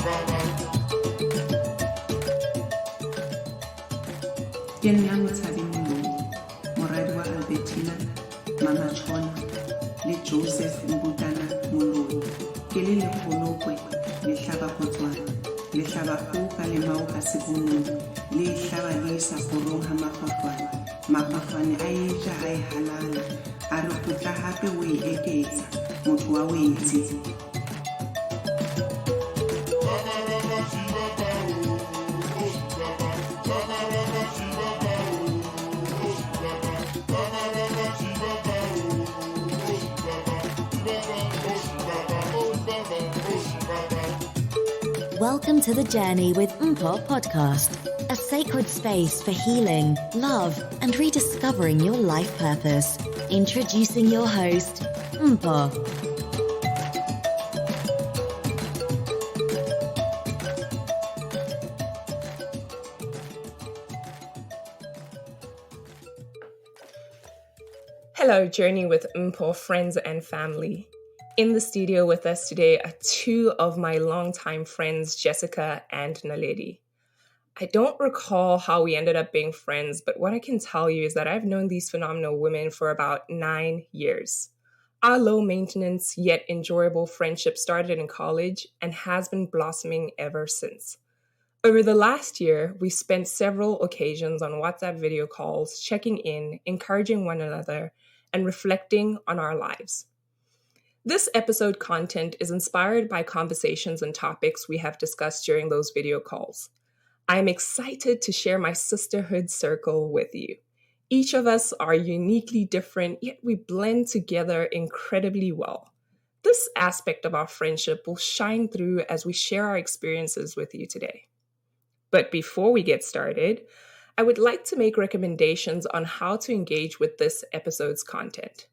Ke nna Motshabeng moradi wa Albertina, Mama Chona le Joseph Mbutana Moloi. Ke le lekgolokwe le hlaba Botswana, le hlaba kgoho ka lemao ka sebonong, le hlaba le isa korong ha mafafane. Mafafane a eja a e halala, a re kgutla hape o e eketsa, motho wa wetse. Welcome to the Journey with Mpho podcast, a sacred space for healing, love, and rediscovering your life purpose. Introducing your host, Mpho. Hello, Journey with Mpho friends and family. In the studio with us today are two of my longtime friends, Jessica and Naledi. I don't recall how we ended up being friends, but what I can tell you is that I've known these phenomenal women for about 9 years. Our low-maintenance yet enjoyable friendship started in college and has been blossoming ever since. Over the last year, we spent several occasions on WhatsApp video calls, checking in, encouraging one another, and reflecting on our lives. This episode content is inspired by conversations and topics we have discussed during those video calls. I am excited to share my sisterhood circle with you. Each of us are uniquely different, yet we blend together incredibly well. This aspect of our friendship will shine through as we share our experiences with you today. But before we get started, I would like to make recommendations on how to engage with this episode's content.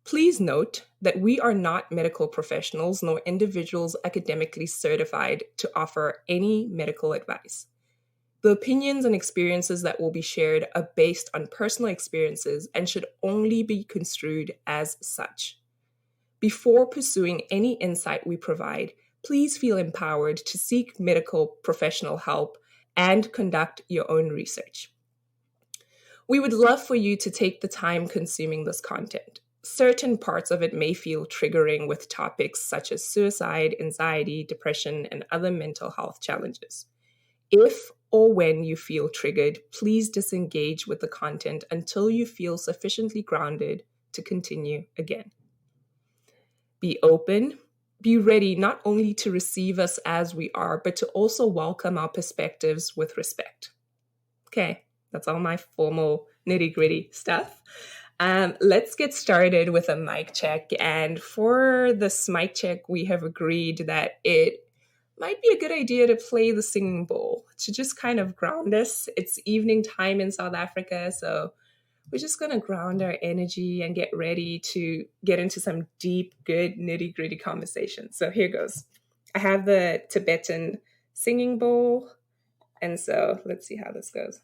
Please note that we are not medical professionals nor individuals academically certified to offer any medical advice. The opinions and experiences that will be shared are based on personal experiences and should only be construed as such. Before pursuing any insight we provide, please feel empowered to seek medical professional help and conduct your own research. We would love for you to take the time consuming this content. Certain parts of it may feel triggering with topics such as suicide, anxiety, depression, and other mental health challenges. If or when you feel triggered, please disengage with the content until you feel sufficiently grounded to continue again. Be open, be ready not only to receive us as we are, but to also welcome our perspectives with respect. Okay, that's all my formal nitty-gritty stuff. Let's get started with a mic check. And for this mic check, we have agreed that it might be a good idea to play the singing bowl to just kind of ground us. It's evening time in South Africa, so we're just going to ground our energy and get ready to get into some deep, good, nitty-gritty conversation. So here goes. I have the Tibetan singing bowl, and so let's see how this goes.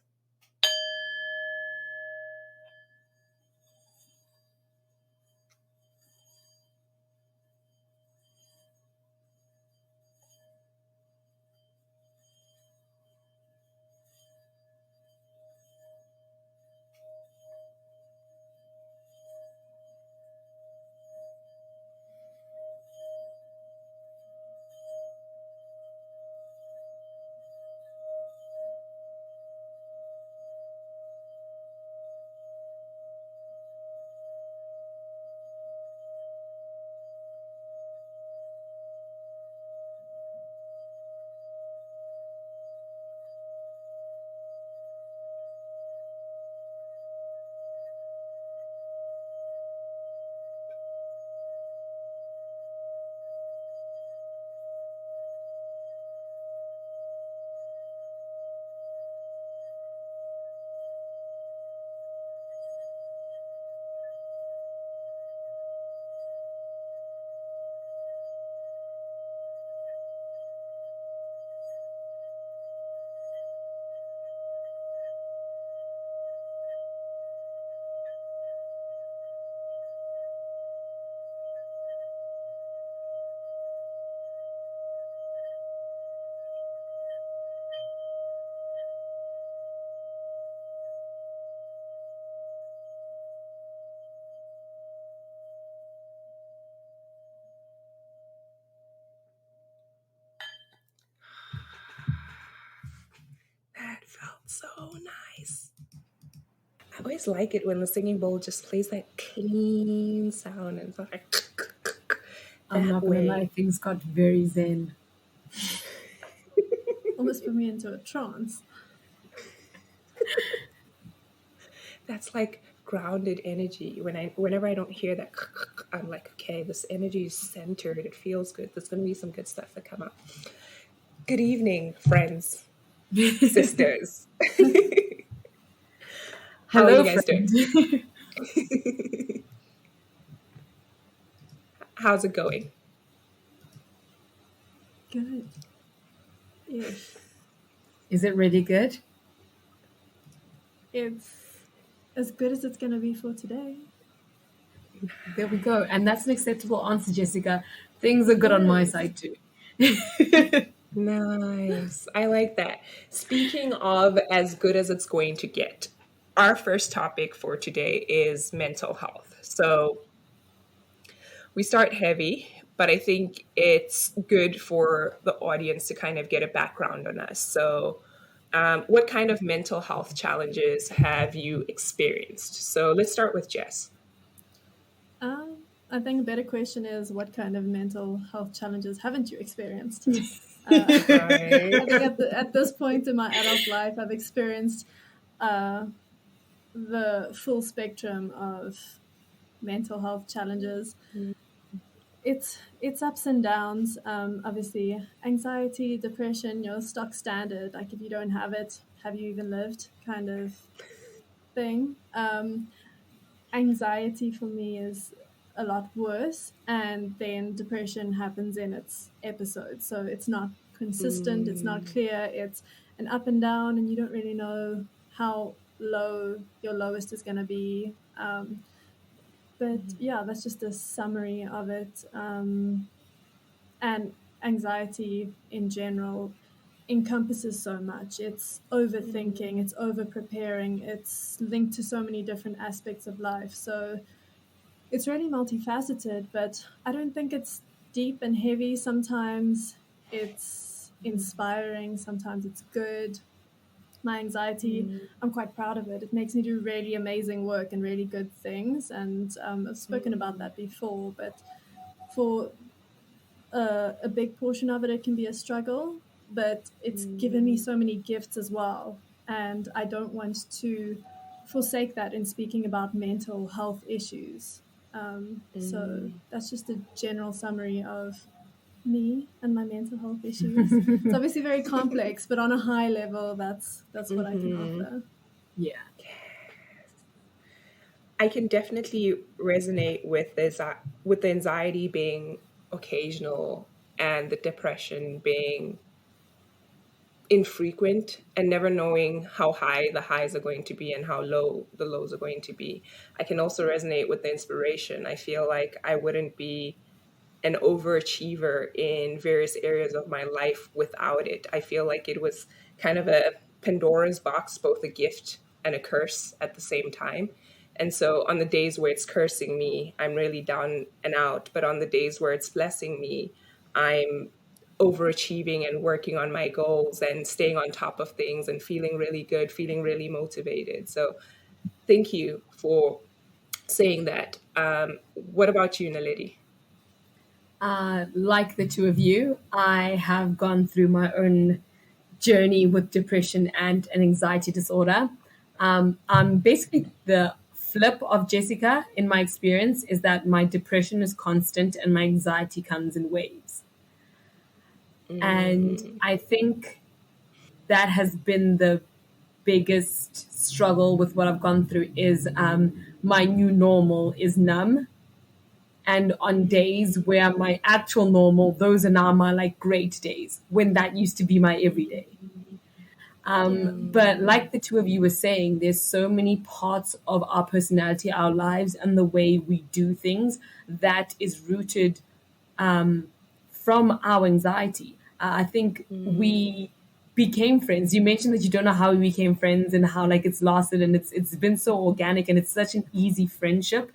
So nice. I always like it when the singing bowl just plays that clean sound and it's like I'm that not gonna lie, way. things got very zen. Almost put me into a trance. That's like grounded energy. Whenever I don't hear that, I'm like, okay, this energy is centered. It feels good. There's going to be some good stuff that come up. Good evening, friends, sisters. How are Hello, you guys friend. doing? How's it going? Good. Yes. Is it really good? It's as good as it's going to be for today. There we go. And that's an acceptable answer, Jessica. Things are good on my Yes. side too. Nice. I like that. Speaking of as good as it's going to get, our first topic for today is mental health. So we start heavy, but I think it's good for the audience to kind of get a background on us. So, what kind of mental health challenges have you experienced? So let's start with Jess. I think a better question is, what kind of mental health challenges haven't you experienced? Right. I think at this point in my adult life, I've experienced the full spectrum of mental health challenges. It's ups and downs. Obviously, anxiety, depression, your stock standard. Like, if you don't have it, have you even lived? Kind of thing. Anxiety for me is a lot worse, and then depression happens in its episodes. So it's not consistent. It's not clear. It's an up and down, and you don't really know how low your lowest is going to be. But yeah, that's just a summary of it. And anxiety in general encompasses so much. It's overthinking, it's over preparing, it's linked to so many different aspects of life. So it's really multifaceted, but I don't think it's deep and heavy. Sometimes it's inspiring, sometimes it's good. My anxiety, I'm quite proud of it. It makes me do really amazing work and really good things. And I've spoken about that before, but for a big portion of it, it can be a struggle, but it's given me so many gifts as well. And I don't want to forsake that in speaking about mental health issues. So that's just a general summary of me and my mental health issues. It's obviously very complex, but on a high level, that's what I can offer. Yeah. I can definitely resonate with this, with the anxiety being occasional and the depression being infrequent, and never knowing how high the highs are going to be and how low the lows are going to be. I can also resonate with the inspiration. I feel like I wouldn't be an overachiever in various areas of my life without it. I feel like it was kind of a Pandora's box, both a gift and a curse at the same time. And so on the days where it's cursing me, I'm really down and out. But on the days where it's blessing me, I'm overachieving and working on my goals and staying on top of things and feeling really good, feeling really motivated. So thank you for saying that. What about you, Naledi? Like the two of you, I have gone through my own journey with depression and an anxiety disorder. I'm basically the flip of Jessica in my experience, is that my depression is constant and my anxiety comes in waves. And I think that has been the biggest struggle with what I've gone through is my new normal is numb. And on days where my actual normal, those are now my like great days, when that used to be my everyday. But like the two of you were saying, there's so many parts of our personality, our lives, and the way we do things that is rooted from our anxiety. I think we became friends. You mentioned that you don't know how we became friends and how like it's lasted, and it's been so organic and it's such an easy friendship.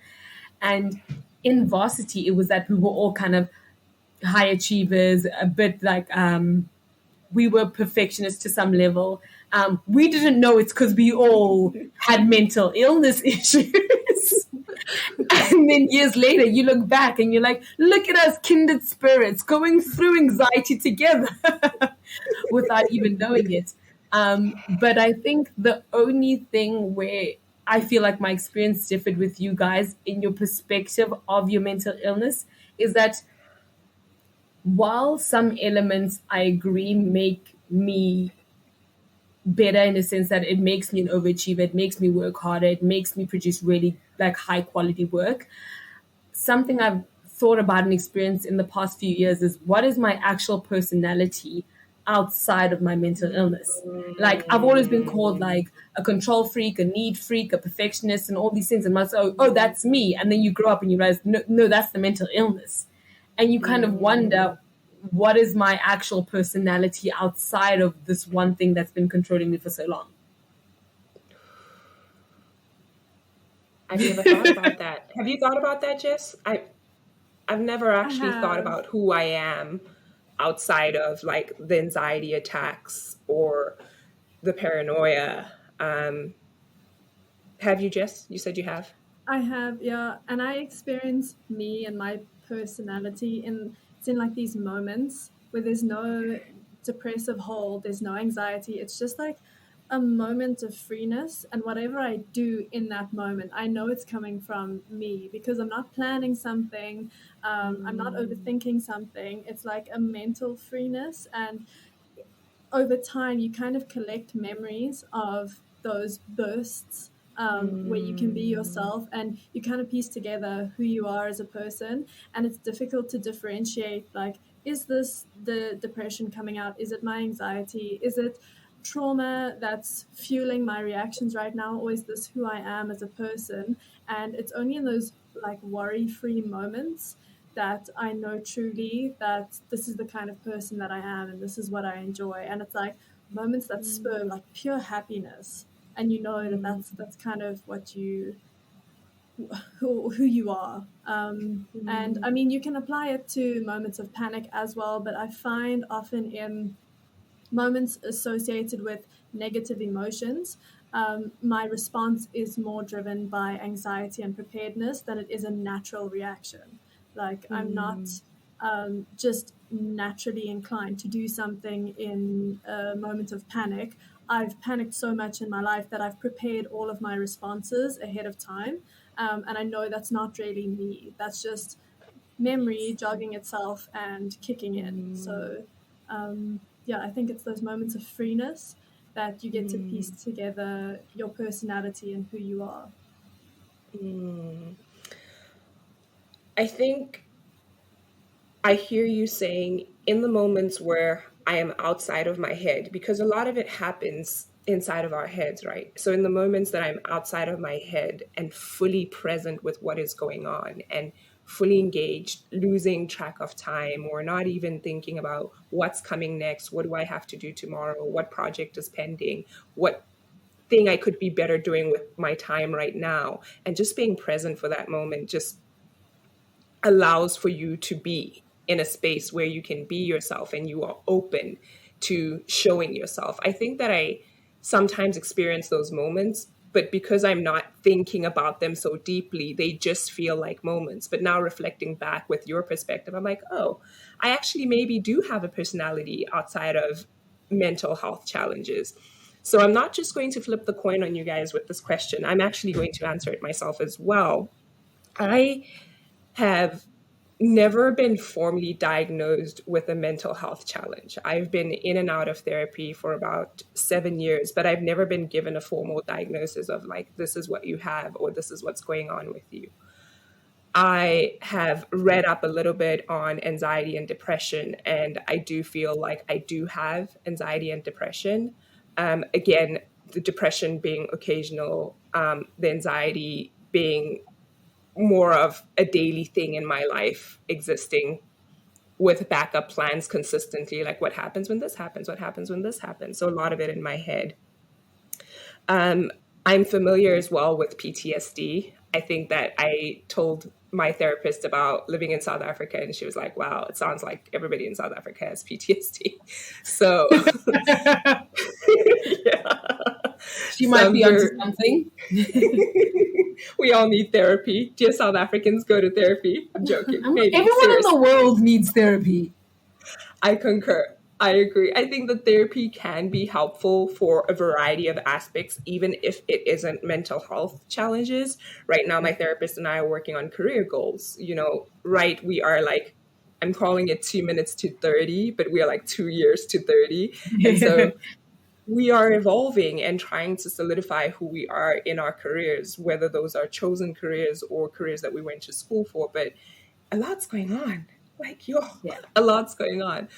And in varsity, it was that we were all kind of high achievers, a bit like we were perfectionists to some level. We didn't know it's because we all had mental illness issues. And then years later, you look back and you're like, look at us kindred spirits going through anxiety together without even knowing it. But I think the only thing where I feel like my experience differed with you guys in your perspective of your mental illness is that while some elements I agree make me better in the sense that it makes me an overachiever, it makes me work harder, it makes me produce really like high quality work. Something I've thought about and experienced in the past few years is what is my actual personality outside of my mental illness? Like I've always been called like a control freak, a need freak, a perfectionist, and all these things. And I was oh, that's me. And then you grow up and you realize, no, that's the mental illness. And you kind of wonder, what is my actual personality outside of this one thing that's been controlling me for so long? I've never thought about that. Have you thought about that, Jess? I've never actually thought about who I am outside of like the anxiety attacks or the paranoia. Have you, Jess? You said you have? I have, yeah. And I experience me and my personality it's in like these moments where there's no depressive hold, there's no anxiety. It's just like a moment of freeness. And whatever I do in that moment, I know it's coming from me because I'm not planning something. I'm not overthinking something. It's like a mental freeness. And over time, you kind of collect memories of those bursts where you can be yourself and you kind of piece together who you are as a person. And it's difficult to differentiate, like, is this the depression coming out? Is it my anxiety? Is it trauma that's fueling my reactions right now? Or is this who I am as a person? And it's only in those like worry-free moments that I know truly that this is the kind of person that I am and this is what I enjoy. And it's like moments that spur like pure happiness. And you know that that's kind of what who you are. And I mean, you can apply it to moments of panic as well, but I find often in moments associated with negative emotions, my response is more driven by anxiety and preparedness than it is a natural reaction. Like I'm not just naturally inclined to do something in a moment of panic. I've panicked so much in my life that I've prepared all of my responses ahead of time. And I know that's not really me. That's just memory jogging itself and kicking in. So, yeah, I think it's those moments of freeness that you get to piece together your personality and who you are. I think I hear you saying in the moments where I am outside of my head, because a lot of it happens inside of our heads, right? So in the moments that I'm outside of my head and fully present with what is going on and fully engaged, losing track of time or not even thinking about what's coming next, what do I have to do tomorrow, what project is pending, what thing I could be better doing with my time right now, and just being present for that moment just allows for you to be in a space where you can be yourself and you are open to showing yourself. I think that I sometimes experience those moments, but because I'm not thinking about them so deeply, they just feel like moments. But now reflecting back with your perspective, I'm like, oh, I actually maybe do have a personality outside of mental health challenges. So I'm not just going to flip the coin on you guys with this question. I'm actually going to answer it myself as well. I have never been formally diagnosed with a mental health challenge. I've been in and out of therapy for about 7 years, but I've never been given a formal diagnosis of like, this is what you have, or this is what's going on with you. I have read up a little bit on anxiety and depression, and I do feel like I do have anxiety and depression. Again, the depression being occasional, the anxiety being more of a daily thing in my life, existing with backup plans consistently, like what happens when this happens, what happens when this happens. So a lot of it in my head. I'm familiar as well with PTSD. I think that I told my therapist about living in South Africa, and she was like, wow, it sounds like everybody in South Africa has PTSD. So yeah. She might be onto something. We all need therapy. Dear South Africans, go to therapy. I'm joking. Maybe. Everyone Seriously. in the world needs therapy. I concur. I agree. I think that therapy can be helpful for a variety of aspects, even if it isn't mental health challenges. Right now, my therapist and I are working on career goals. Right? We are like, I'm calling it 2 minutes to 30, but we are like 2 years to 30. And so we are evolving and trying to solidify who we are in our careers, whether those are chosen careers or careers that we went to school for. But a lot's going on. A lot's going on.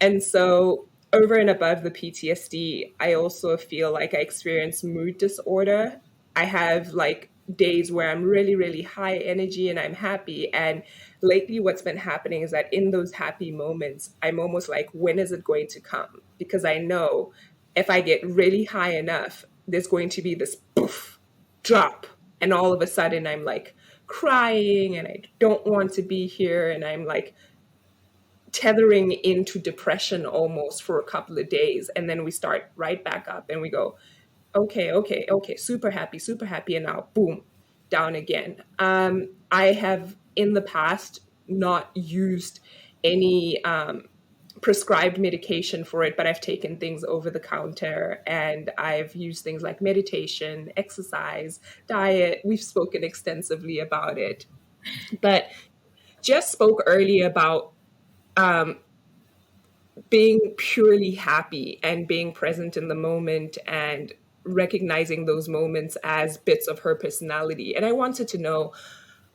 And so over and above the PTSD, I also feel like I experience mood disorder. I have like days where I'm really, really high energy and I'm happy. And lately what's been happening is that in those happy moments, I'm almost like, when is it going to come? Because I know if I get really high enough, there's going to be this poof, drop. And all of a sudden I'm like crying and I don't want to be here. And I'm like tethering into depression almost for a couple of days. And then we start right back up and we go, okay, super happy. And now boom, down again. I have in the past not used any prescribed medication for it, but I've taken things over the counter and I've used things like meditation, exercise, diet. We've spoken extensively about it. But Jess spoke earlier about being purely happy and being present in the moment and recognizing those moments as bits of her personality. And I wanted to know,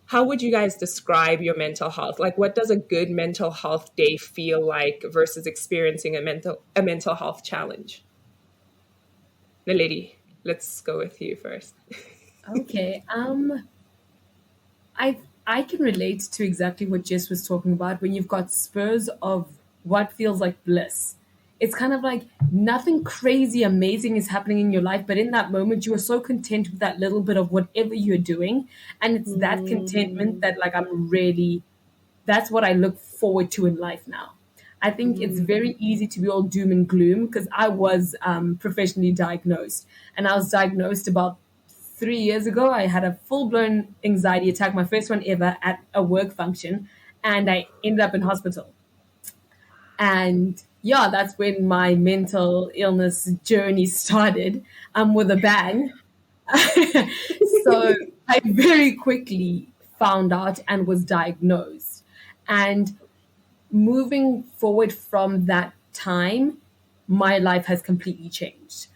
how would you guys describe your mental health? Like, what does a good mental health day feel like versus experiencing a mental health challenge? Naledi, let's go with you first. Okay. I can relate to exactly what Jess was talking about when you've got spurs of what feels like bliss. It's kind of like nothing crazy amazing is happening in your life, but in that moment you are so content with that little bit of whatever you're doing. And it's that contentment that like that's what I look forward to in life now. I think it's very easy to be all doom and gloom because I was professionally diagnosed, and I was diagnosed about 3 years ago. I had a full-blown anxiety attack, my first one ever, at a work function, and I ended up in hospital. And yeah, that's when my mental illness journey started, with a bang. So I very quickly found out and was diagnosed. And moving forward from that time, my life has completely changed.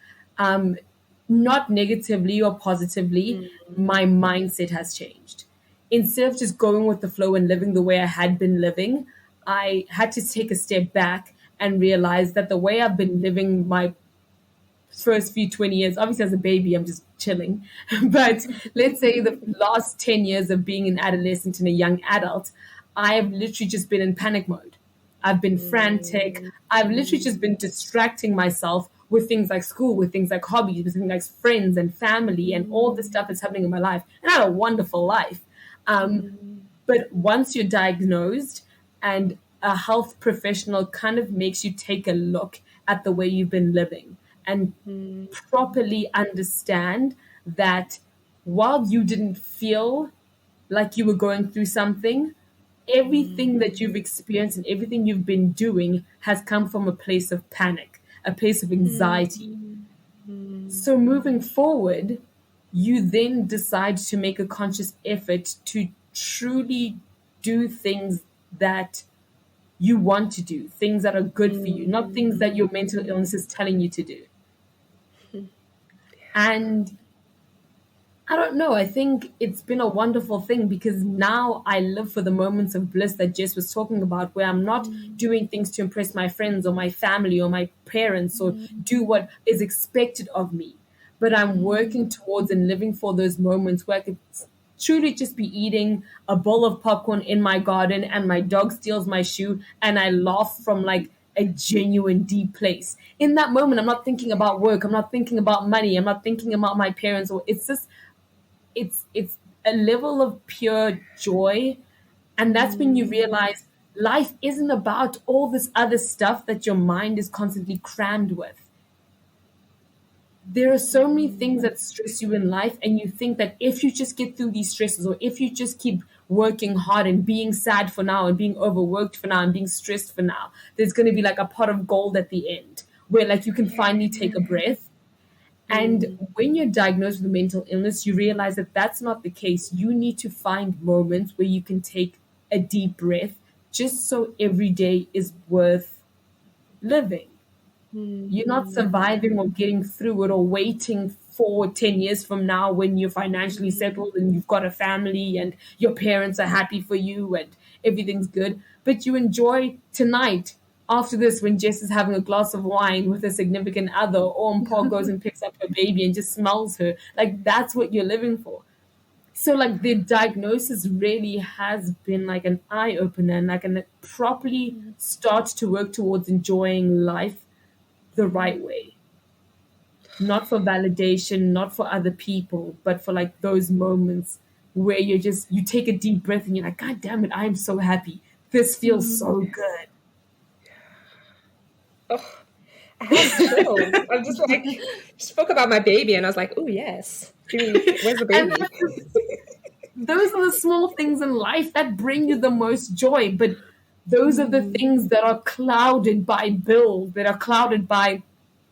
Not negatively or positively, my mindset has changed. Instead of just going with the flow and living the way I had been living, I had to take a step back and realize that the way I've been living my first few 20 years, obviously as a baby, I'm just chilling. But let's say the last 10 years of being an adolescent and a young adult, I've literally just been in panic mode. I've been frantic. I've literally just been distracting myself with things like school, with things like hobbies, with things like friends and family and all the stuff that's happening in my life. And I had a wonderful life. But once you're diagnosed and a health professional kind of makes you take a look at the way you've been living and properly understand that while you didn't feel like you were going through something, everything that you've experienced and everything you've been doing has come from a place of panic, a place of anxiety. So moving forward, you then decide to make a conscious effort to truly do things that you want to do, things that are good for you, not things that your mental illness is telling you to do. And I don't know. I think it's been a wonderful thing because now I live for the moments of bliss that Jess was talking about, where I'm not doing things to impress my friends or my family or my parents or do what is expected of me. But I'm working towards and living for those moments where I could truly just be eating a bowl of popcorn in my garden and my dog steals my shoe and I laugh from like a genuine deep place. In that moment, I'm not thinking about work. I'm not thinking about money. I'm not thinking about my parents. Or it's just it's a level of pure joy. And that's when you realize life isn't about all this other stuff that your mind is constantly crammed with. There are so many things that stress you in life, and you think that if you just get through these stresses, or if you just keep working hard and being sad for now and being overworked for now and being stressed for now, there's going to be like a pot of gold at the end where like you can finally take a breath. And when you're diagnosed with a mental illness, you realize that that's not the case. You need to find moments where you can take a deep breath just so every day is worth living. You're not surviving or getting through it or waiting for 10 years from now when you're financially settled and you've got a family and your parents are happy for you and everything's good. But you enjoy tonight after this when Jess is having a glass of wine with a significant other, or Mpho goes and picks up her baby and just smells her. Like that's what you're living for. So like the diagnosis really has been like an eye opener, and like an properly start to work towards enjoying life the right way. Not for validation, not for other people, but for like those moments where you take a deep breath and you're like, God damn it, I am so happy. This feels so good. Oh, I have chills. I'm just like, you spoke about my baby, and I was like, oh, yes. Where's the And baby? those are the small things in life that bring you the most joy. But those are the things that are clouded by bills, that are clouded by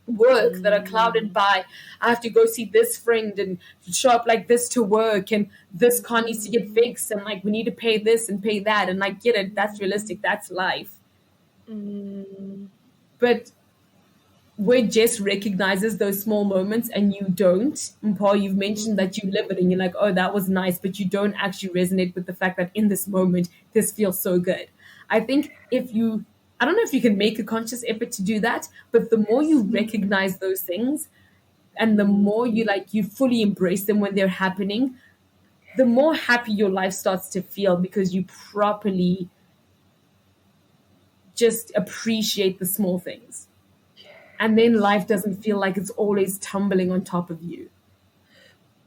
work, that are clouded by I have to go see this friend and show up like this to work, and this car needs to get fixed, and like we need to pay this and pay that, and like get it, that's realistic, that's life. But where Jess recognizes those small moments and you don't, Mpho, you've mentioned that you live it and you're like, oh, that was nice, but you don't actually resonate with the fact that in this moment this feels so good. I think I don't know if you can make a conscious effort to do that, but the more you recognize those things and the more you fully embrace them when they're happening, the more happy your life starts to feel, because you properly just appreciate the small things. And then life doesn't feel like it's always tumbling on top of you.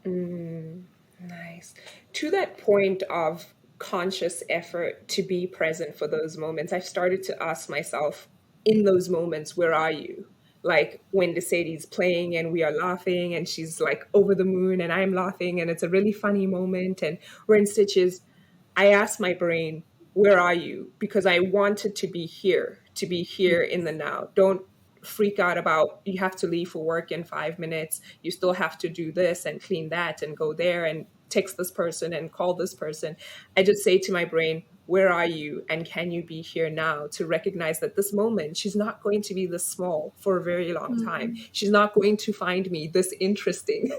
Nice. To that point of conscious effort to be present for those moments, I've started to ask myself, in those moments, where are you? Like when Sadie's playing and we are laughing and she's like over the moon and I'm laughing and it's a really funny moment and we're in stitches, I ask my brain, where are you? Because I wanted to be here in the now. Don't freak out about you have to leave for work in 5 minutes. You still have to do this and clean that and go there and text this person and call this person. I just say to my brain, where are you? And can you be here now to recognize that this moment, she's not going to be this small for a very long time. She's not going to find me this interesting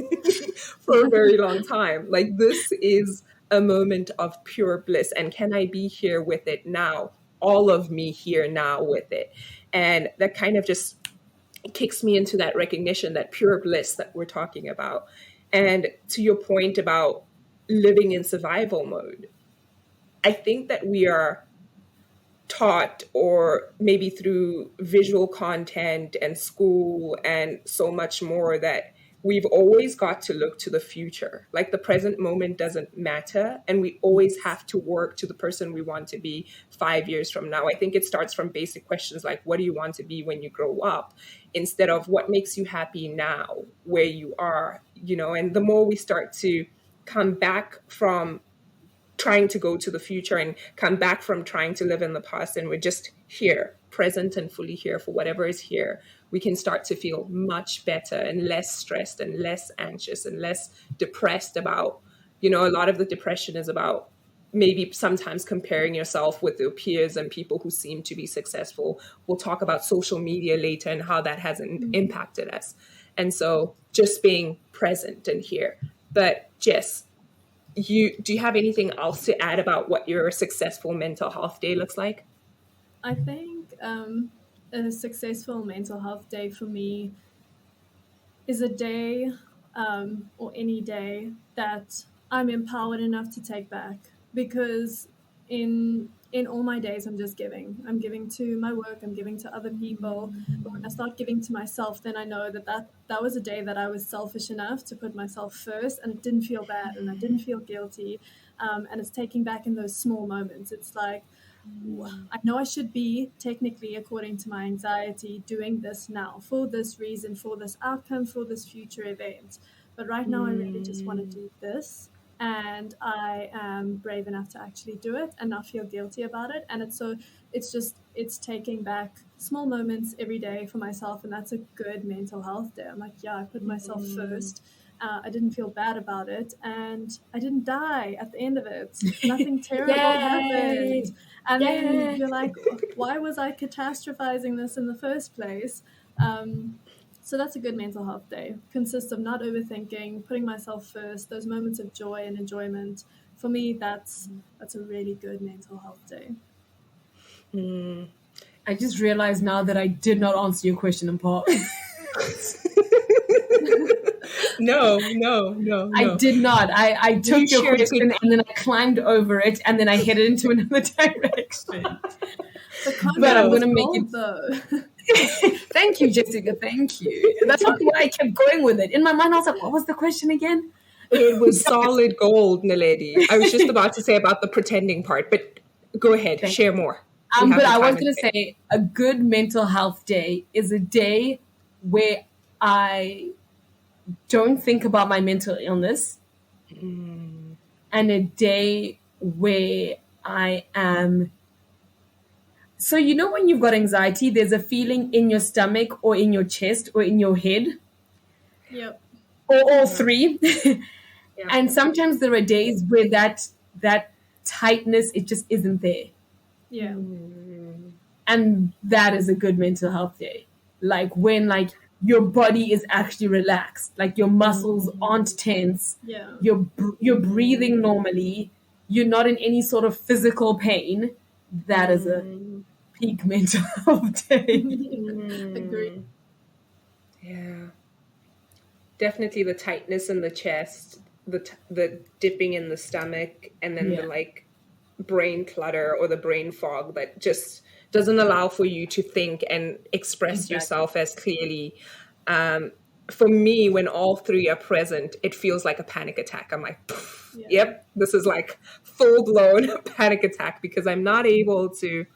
for a very long time. Like this is a moment of pure bliss. And can I be here with it now? All of me here now with it. And that kind of just kicks me into that recognition, that pure bliss that we're talking about. And to your point about living in survival mode, I think that we are taught, or maybe through visual content and school and so much more, that we've always got to look to the future. Like the present moment doesn't matter. And we always have to work to the person we want to be 5 years from now. I think it starts from basic questions like, what do you want to be when you grow up? Instead of what makes you happy now, where you are, and the more we start to come back from trying to go to the future and come back from trying to live in the past, and we're just here, present and fully here for whatever is here, we can start to feel much better and less stressed and less anxious and less depressed about, a lot of the depression is about maybe sometimes comparing yourself with your peers and people who seem to be successful. We'll talk about social media later and how that has impacted us. And so just being present and here. But Jess, do you have anything else to add about what your successful mental health day looks like? I think a successful mental health day for me is a day or any day that I'm empowered enough to take back. Because in in all my days, I'm just giving. I'm giving to my work, I'm giving to other people. But when I start giving to myself, then I know that was a day that I was selfish enough to put myself first, and it didn't feel bad and I didn't feel guilty. And it's taking back in those small moments. It's like, I know I should be technically, according to my anxiety, doing this now for this reason, for this outcome, for this future event. But right now, I really just want to do this. And I am brave enough to actually do it and not feel guilty about it. And it's taking back small moments every day for myself. And that's a good mental health day. I'm like, yeah, I put myself first. I didn't feel bad about it, and I didn't die at the end of it. Nothing terrible happened. And then you're like, why was I catastrophizing this in the first place? So that's a good mental health day. Consists of not overthinking, putting myself first, those moments of joy and enjoyment. For me, that's a really good mental health day. I just realized now that I did not answer your question in part. No. I did not. I took your shared question and then I climbed over it and then I headed into another direction. But I'm going to make it. Though. Thank you, Jessica. Thank you. That's probably why I kept going with it. In my mind, I was like, what was the question again? It was solid gold, Naledi. I was just about to say about the pretending part, but go ahead, share more. But I was going to say a good mental health day is a day where I don't think about my mental illness and a day where I am. So, you know, when you've got anxiety, there's a feeling in your stomach or in your chest or in your head. Yep. Or all three. And sometimes there are days where that tightness, it just isn't there. Yeah. And that is a good mental health day. Like when your body is actually relaxed, like your muscles aren't tense. Yeah. You're breathing normally. You're not in any sort of physical pain. That is a peak mental health day. Agreed. Yeah. Definitely the tightness in the chest, the dipping in the stomach, and then the brain clutter or the brain fog that just doesn't allow for you to think and express yourself as clearly. For me, when all three are present, it feels like a panic attack. I'm like, yep, this is like full-blown panic attack because I'm not able to,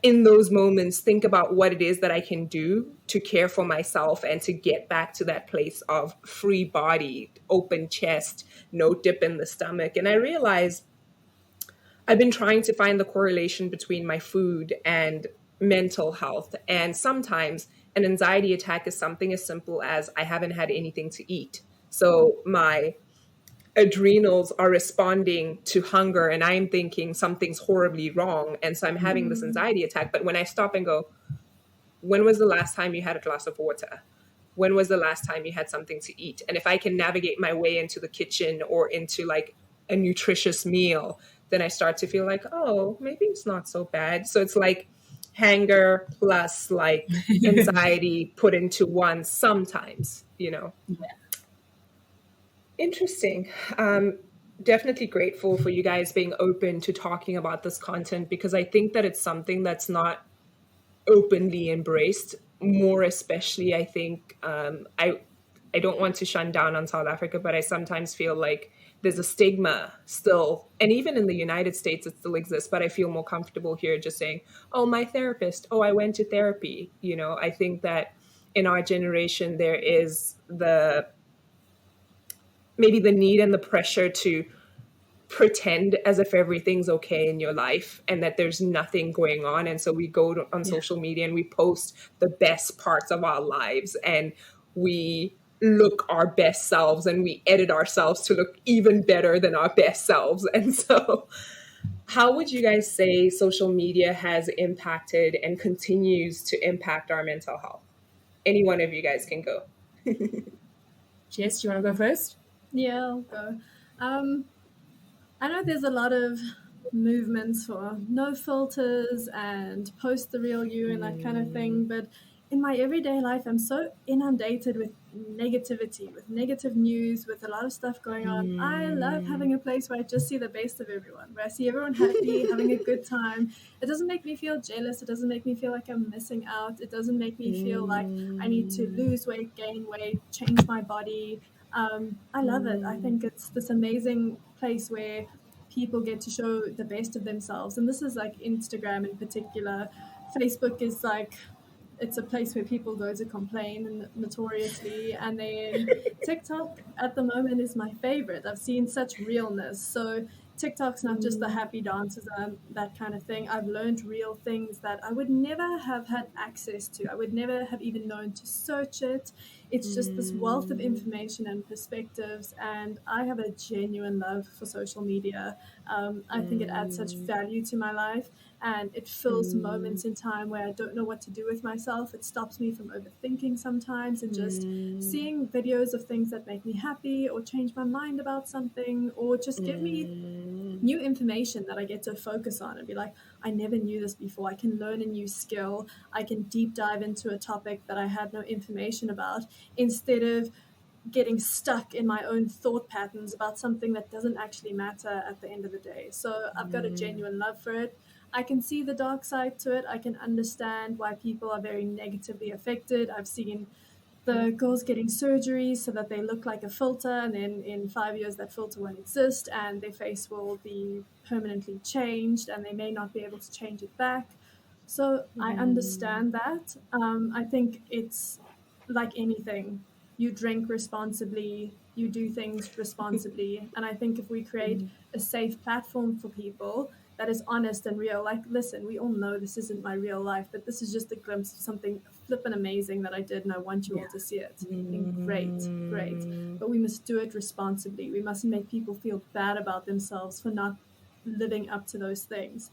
in those moments, think about what it is that I can do to care for myself and to get back to that place of free body, open chest, no dip in the stomach. And I realized I've been trying to find the correlation between my food and mental health. And sometimes an anxiety attack is something as simple as I haven't had anything to eat. So my adrenals are responding to hunger and I'm thinking something's horribly wrong. And so I'm having this anxiety attack. But when I stop and go, when was the last time you had a glass of water? When was the last time you had something to eat? And if I can navigate my way into the kitchen or into like a nutritious meal, then I start to feel like, oh, maybe it's not so bad. So it's like hunger plus like anxiety put into one sometimes, you know. Yeah. Interesting. Definitely grateful for you guys being open to talking about this content because I think that it's something that's not openly embraced. More especially, I think I don't want to shun down on South Africa, but I sometimes feel like there's a stigma still, and even in the United States, it still exists. But I feel more comfortable here just saying, "Oh, my therapist. Oh, I went to therapy." You know, I think that in our generation there is maybe the need and the pressure to pretend as if everything's okay in your life and that there's nothing going on. And so we go on social media and we post the best parts of our lives and we look our best selves and we edit ourselves to look even better than our best selves. And so how would you guys say social media has impacted and continues to impact our mental health? Any one of you guys can go. Jess, do you want to go first? Yeah, I'll go. I know there's a lot of movements for no filters and post the real you and that kind of thing, but in my everyday life, I'm so inundated with negativity, with negative news, with a lot of stuff going on. I love having a place where I just see the best of everyone, where I see everyone happy, having a good time. It doesn't make me feel jealous. It doesn't make me feel like I'm missing out. It doesn't make me feel like I need to lose weight, gain weight, change my body. I love it. I think it's this amazing place where people get to show the best of themselves. And this is like Instagram in particular. Facebook is like, it's a place where people go to complain notoriously. And then TikTok at the moment is my favorite. I've seen such realness. So TikTok's not just the happy dances and that kind of thing. I've learned real things that I would never have had access to. I would never have even known to search it. It's just this wealth of information and perspectives. And I have a genuine love for social media. I think it adds such value to my life. And it fills moments in time where I don't know what to do with myself. It stops me from overthinking sometimes and just seeing videos of things that make me happy or change my mind about something or just give me new information that I get to focus on and be like, I never knew this before. I can learn a new skill. I can deep dive into a topic that I had no information about instead of getting stuck in my own thought patterns about something that doesn't actually matter at the end of the day. So I've got a genuine love for it. I can see the dark side to it. I can understand why people are very negatively affected. I've seen the girls getting surgeries so that they look like a filter, and then in 5 years that filter won't exist and their face will be permanently changed and they may not be able to change it back. So I understand that. I think it's like anything. You drink responsibly, you do things responsibly. And I think if we create a safe platform for people that is honest and real, like, listen, we all know this isn't my real life, but this is just a glimpse of something flippin' amazing that I did, and I want you all to see it. And great. But we must do it responsibly. We mustn't make people feel bad about themselves for not living up to those things.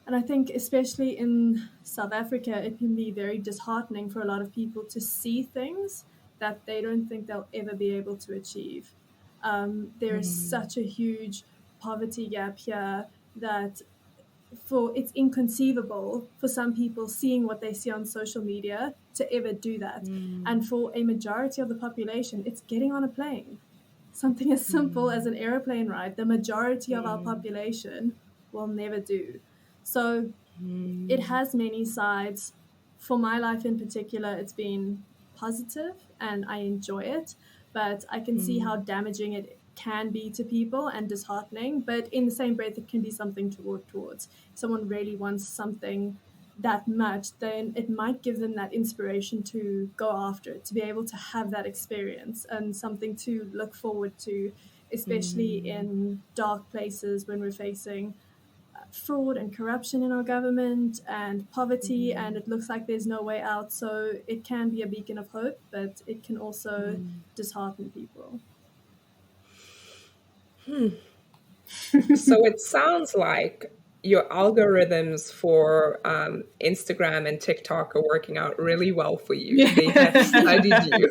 And I think especially in South Africa, it can be very disheartening for a lot of people to see things that they don't think they'll ever be able to achieve. There is such a huge poverty gap here that it's inconceivable for some people seeing what they see on social media to ever do that. And for a majority of the population, it's getting on a plane. Something as simple as an airplane ride, the majority of our population will never do. So it has many sides. For my life in particular, it's been positive and I enjoy it, but I can see how damaging it can be to people and disheartening. But in the same breath, it can be something to work towards. If someone really wants something that much, then it might give them that inspiration to go after it, to be able to have that experience and something to look forward to, especially in dark places when we're facing fraud and corruption in our government and poverty, and it looks like there's no way out. So it can be a beacon of hope, but it can also dishearten people. So it sounds like your algorithms for Instagram and TikTok are working out really well for you. They have studied you.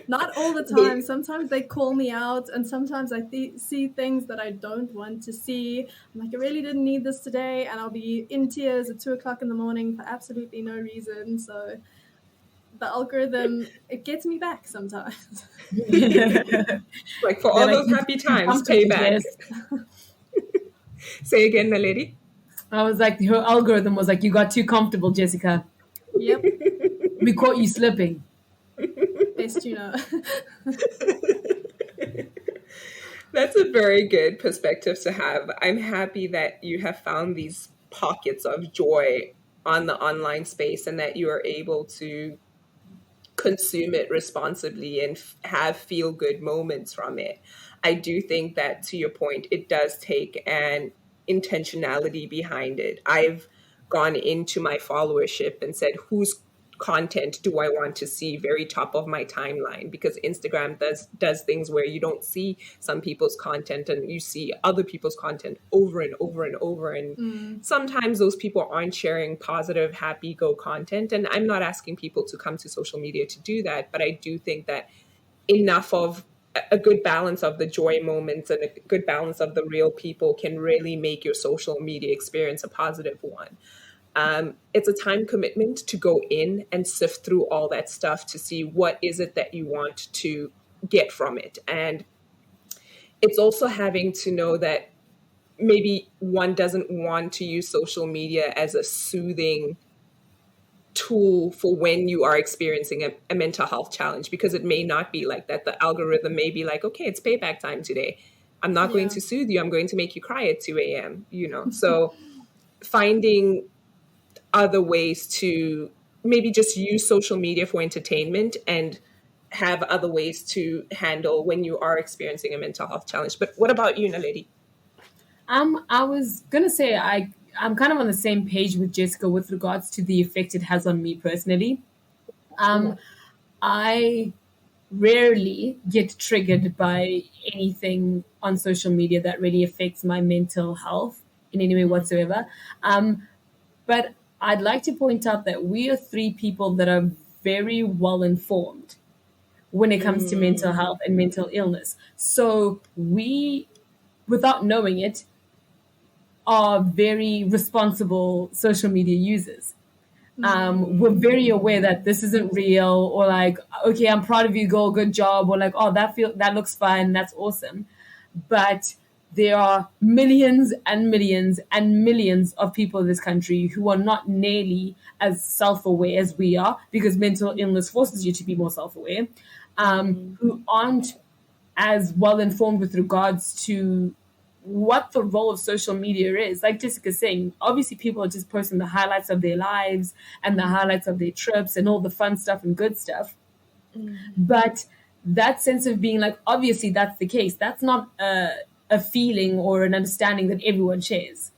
Not all the time. Sometimes they call me out, and sometimes I see things that I don't want to see. I'm like, I really didn't need this today, and I'll be in tears at 2:00 in the morning for absolutely no reason. So the algorithm, it gets me back sometimes. Like for all those happy times, pay back. Say again, Naledi. I was like, her algorithm was like, you got too comfortable, Jessica. Yep. We caught you slipping. Best you know. That's a very good perspective to have. I'm happy that you have found these pockets of joy on the online space and that you are able to consume it responsibly and have feel good moments from it. I do think that, to your point, it does take an intentionality behind it. I've gone into my followership and said, whose content do I want to see very top of my timeline? Because Instagram does things where you don't see some people's content and you see other people's content over and over and over. And sometimes those people aren't sharing positive, happy, go content. And I'm not asking people to come to social media to do that, but I do think that enough of a good balance of the joy moments and a good balance of the real people can really make your social media experience a positive one. It's a time commitment to go in and sift through all that stuff to see what is it that you want to get from it. And it's also having to know that maybe one doesn't want to use social media as a soothing tool for when you are experiencing a mental health challenge, because it may not be like that. The algorithm may be like, okay, it's payback time today. I'm not going to soothe you. I'm going to make you cry at 2 a.m., So finding other ways to maybe just use social media for entertainment and have other ways to handle when you are experiencing a mental health challenge. But what about you, Naledi? I was gonna say I'm kind of on the same page with Jessica with regards to the effect it has on me personally. I rarely get triggered by anything on social media that really affects my mental health in any way whatsoever. But I'd like to point out that we are three people that are very well informed when it comes to mental health and mental illness. So we, without knowing it, are very responsible social media users. We're very aware that this isn't real, or like, okay, I'm proud of you, girl, good job, or like, oh, that looks fun, that's awesome. But there are millions and millions and millions of people in this country who are not nearly as self-aware as we are, because mental illness forces you to be more self-aware, who aren't as well informed with regards to what the role of social media is. Like Jessica's saying, obviously people are just posting the highlights of their lives and the highlights of their trips and all the fun stuff and good stuff. But that sense of being like, obviously that's the case. That's not a feeling or an understanding that everyone shares.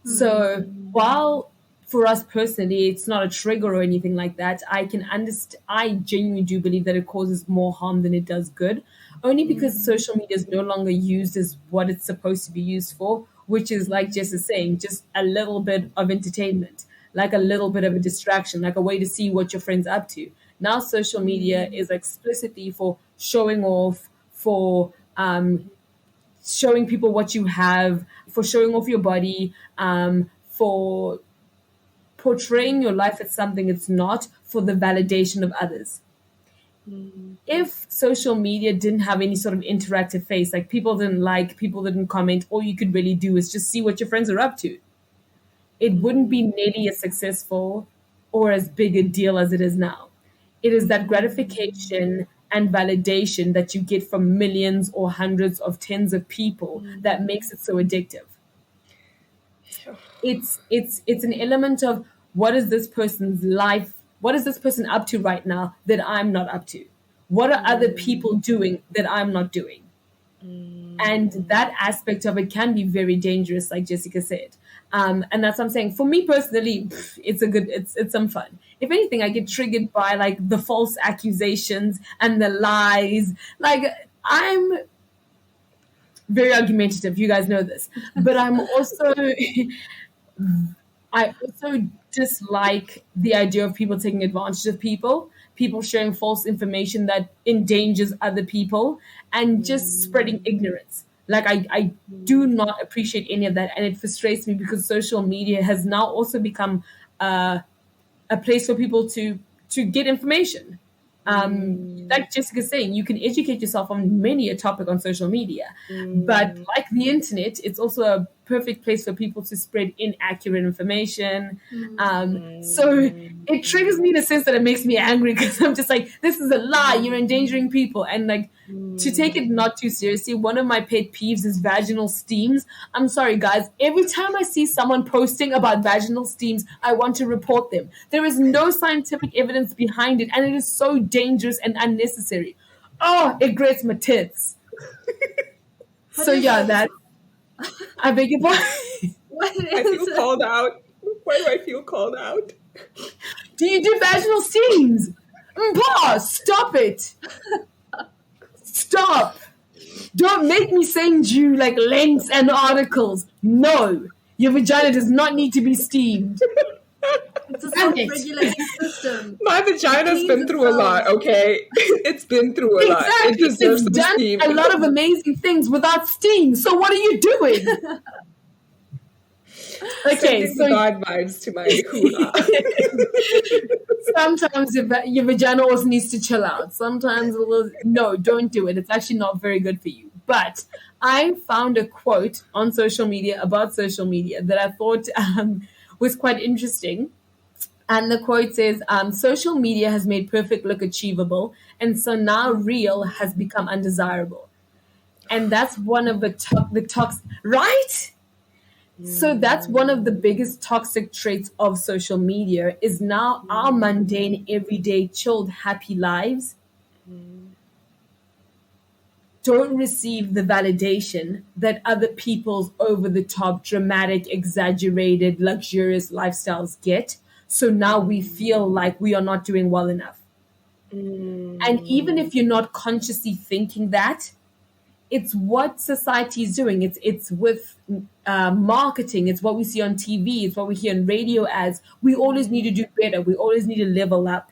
So while for us personally, it's not a trigger or anything like that, I can understand. I genuinely do believe that it causes more harm than it does good, only because social media is no longer used as what it's supposed to be used for, which is, like Jess is saying, just a little bit of entertainment, like a little bit of a distraction, like a way to see what your friend's up to. Now social media is explicitly for showing off, for showing people what you have, for showing off your body, for portraying your life as something it's not, for the validation of others. If social media didn't have any sort of interactive face, like people didn't like, people didn't comment, all you could really do is just see what your friends are up to, it wouldn't be nearly as successful or as big a deal as it is now. It is that gratification and validation that you get from millions or hundreds of tens of people that makes it so addictive. It's an element of, what is this person's life? What is this person up to right now that I'm not up to? What are other people doing that I'm not doing? And that aspect of it can be very dangerous, like Jessica said. And that's what I'm saying. For me personally, it's some fun. If anything, I get triggered by like the false accusations and the lies. Like, I'm very argumentative. You guys know this, but I also dislike the idea of people taking advantage of people sharing false information that endangers other people, and just spreading ignorance. Like, I do not appreciate any of that, and it frustrates me because social media has now also become a place for people to get information. Like Jessica's saying, you can educate yourself on many a topic on social media, but like the internet, it's also a perfect place for people to spread inaccurate information. So it triggers me in a sense that it makes me angry, because I'm just like, this is a lie, you're endangering people. And like, to take it not too seriously, one of my pet peeves is vaginal steams. I'm sorry, guys. Every time I see someone posting about vaginal steams, I want to report them. There is no scientific evidence behind it, and it is so dangerous and unnecessary. Oh, it grates my tits. So yeah, that. I beg your pardon. I feel called out. Why do I feel called out? Do you do vaginal steams? Mpho, stop it. Stop. Don't make me send you like links and articles. No, your vagina does not need to be steamed. It's a self-regulating system. My vagina's been through a lot, okay? It's been through a lot. It deserves some done steam. a lot of amazing things without steam. So what are you doing? Okay, Sending so the God vibes to my hula. sometimes your vagina also needs to chill out. Sometimes no, don't do it. It's actually not very good for you. But I found a quote on social media about social media that I thought was quite interesting. And the quote says, social media has made perfect look achievable, and so now real has become undesirable. And that's one of the right? So that's one of the biggest toxic traits of social media is now our mundane, everyday, chilled, happy lives don't receive the validation that other people's over the top, dramatic, exaggerated, luxurious lifestyles get. So now we feel like we are not doing well enough. And even if you're not consciously thinking that, it's what society is doing. It's with marketing. It's what we see on TV. It's what we hear on radio ads. We always need to do better. We always need to level up.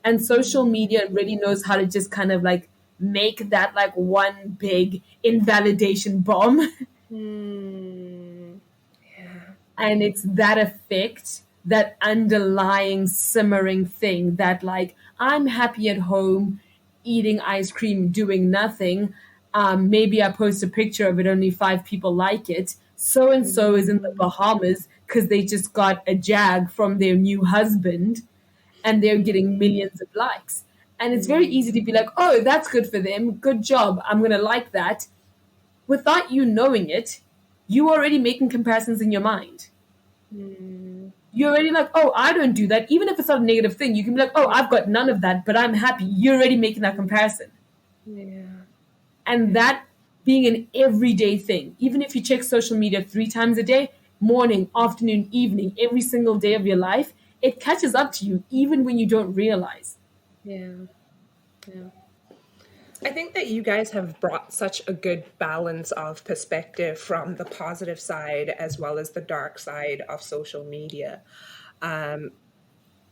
And social media really knows how to just kind of like make that like one big invalidation bomb. And it's that effect, that underlying simmering thing that like I'm happy at home eating ice cream doing nothing. Maybe I post a picture of it, only 5 people like it. So and so is in the Bahamas because they just got a jag from their new husband and they're getting millions of likes. And it's very easy to be like, oh, that's good for them, good job, I'm going to like that. Without you knowing it, you already making comparisons in your mind. You're already like, oh, I don't do that. Even if it's not a negative thing, you can be like, oh, I've got none of that, but I'm happy. You're already making that comparison. And that being an everyday thing, even if you check social media 3 times a day, morning, afternoon, evening, every single day of your life, it catches up to you even when you don't realize. I think that you guys have brought such a good balance of perspective from the positive side as well as the dark side of social media.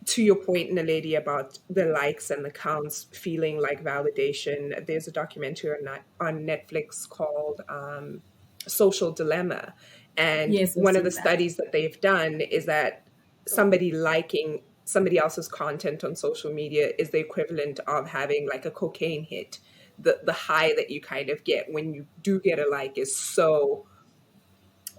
To your point, Naledi, about the likes and the counts feeling like validation, there's a documentary on Netflix called Social Dilemma. And Yes, I've one of seen the that. studies that they've done is that somebody liking somebody else's content on social media is the equivalent of having like a cocaine hit. The high that you kind of get when you do get a like is so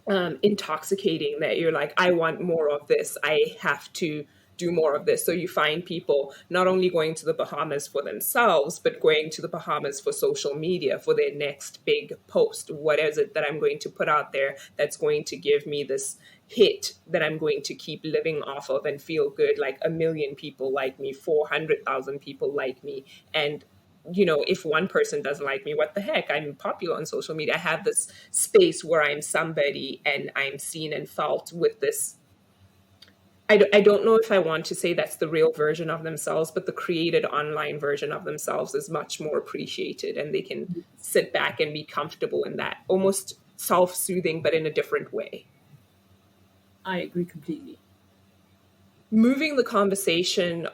intoxicating that you're like, I want more of this. I have to do more of this. So you find people not only going to the Bahamas for themselves, but going to the Bahamas for social media for their next big post. What is it that I'm going to put out there that's going to give me this hit that I'm going to keep living off of and feel good? Like 1 million people like me, 400,000 people like me. And if one person doesn't like me, what the heck? I'm popular on social media. I have this space where I'm somebody and I'm seen and felt with this. I don't know if I want to say that's the real version of themselves, but the created online version of themselves is much more appreciated and they can sit back and be comfortable in that, almost self-soothing, but in a different way. I agree completely. Moving the conversation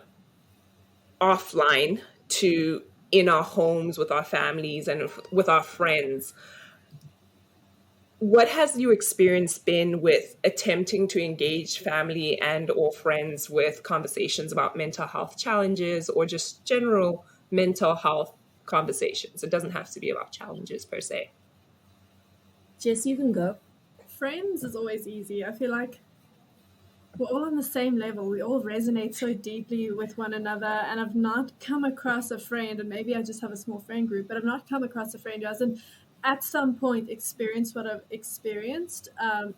offline to in our homes with our families and with our friends, what has your experience been with attempting to engage family and or friends with conversations about mental health challenges or just general mental health conversations? It doesn't have to be about challenges per se. Jess, you can go. Friends is always easy. I feel like we're all on the same level. We all resonate so deeply with one another. And I've not come across a friend, and maybe I just have a small friend group, but I've not come across a friend who hasn't at some point experienced what I've experienced